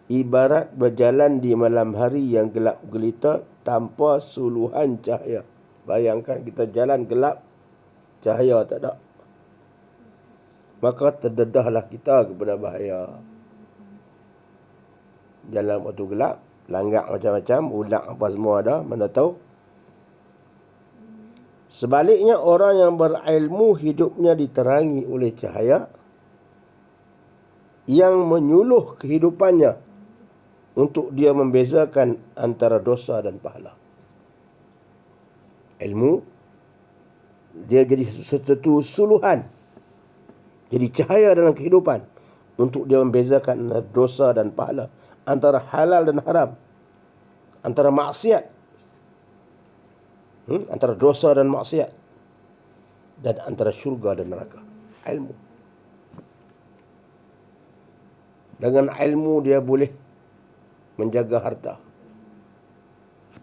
Speaker 1: ibarat berjalan di malam hari yang gelap gelita tanpa suluhan cahaya. Bayangkan kita jalan gelap, cahaya tak ada. Maka terdedahlah kita kepada bahaya. Jalan waktu gelap, langgak macam-macam, ulat apa semua ada, mana tahu Sebaliknya orang yang berilmu hidupnya diterangi oleh cahaya yang menyuluh kehidupannya untuk dia membezakan antara dosa dan pahala. Ilmu dia jadi satu suluhan, jadi cahaya dalam kehidupan untuk dia membezakan antara dosa dan pahala, antara halal dan haram, antara maksiat, antara dosa dan maksiat, dan antara syurga dan neraka. Ilmu. Dengan ilmu dia boleh menjaga harta.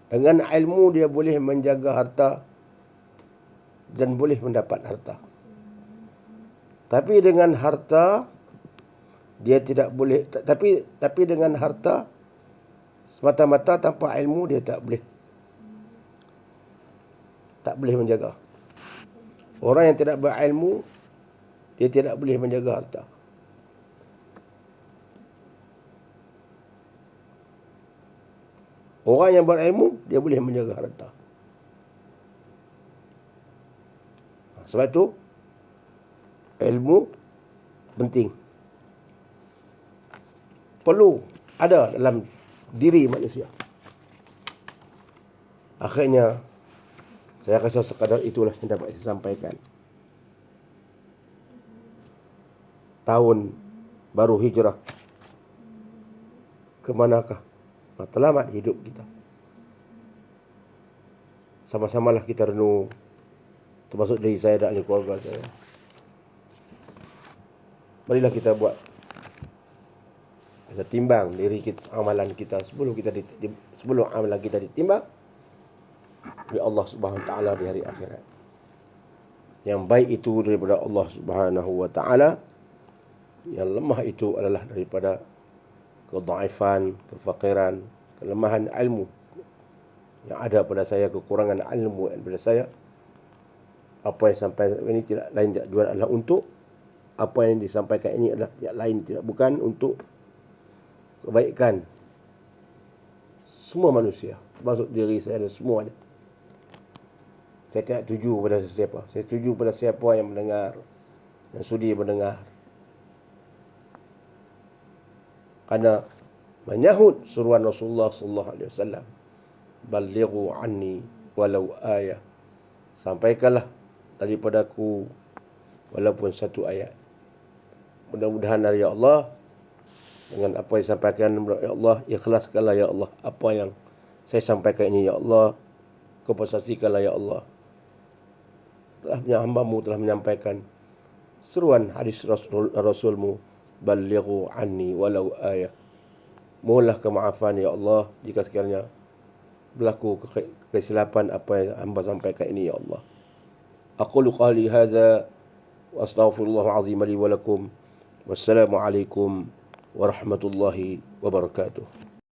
Speaker 1: Dengan ilmu dia boleh menjaga harta dan boleh mendapat harta. Tapi dengan harta dia tidak boleh, tapi dengan harta semata-mata tanpa ilmu dia tak boleh menjaga. Orang yang tidak berilmu dia tidak boleh menjaga harta. Orang yang berilmu dia boleh menjaga harta. Sebab itu ilmu penting, perlu ada dalam diri manusia. Akhirnya saya rasa sekadar itulah yang dapat saya sampaikan. Tahun baru hijrah, ke manakah matlamat hidup kita? Sama-samalah kita renung, termasuk diri saya dan keluarga saya. Marilah kita buat, kita timbang diri kita, amalan kita sebelum amalan kita ditimbang oleh Allah Subhanahu Wa Taala di hari akhirat. Yang baik itu daripada Allah Subhanahu Wa Taala, yang lemah itu adalah daripada kedhaifan, kefakiran, kelemahan ilmu yang ada pada saya, kekurangan ilmu pada saya. Apa yang sampai ini tidak lain tidak dua adalah untuk, apa yang disampaikan ini adalah tidak lain tidak bukan untuk kebaikan semua manusia, termasuk diri saya dan semuanya. Saya tidak tuju pada sesiapa. Saya tuju pada siapa yang mendengar, yang sudi mendengar. Karena menyahut seruan Rasulullah sallallahu alaihi wasallam, "Ballighu anni walau ayah." Sampaikanlah daripadaku walaupun satu ayat. Mudah-mudahan ya Allah, dengan apa yang disampaikan ya Allah, ikhlaskanlah ya Allah apa yang saya sampaikan ini ya Allah, kompensasikanlah ya Allah. Hamba-Mu telah menyampaikan seruan hadis Rasul-Mu, "Ballighu anni walau ayah." Mohonlah kemaafan ya Allah jika sekiranya berlaku kesilapan apa yang hamba sampaikan ini ya Allah. Aqulu qali hadza wa astaghfirullahal azim li wa lakum. Wassalamu alaikum warahmatullahi wabarakatuh.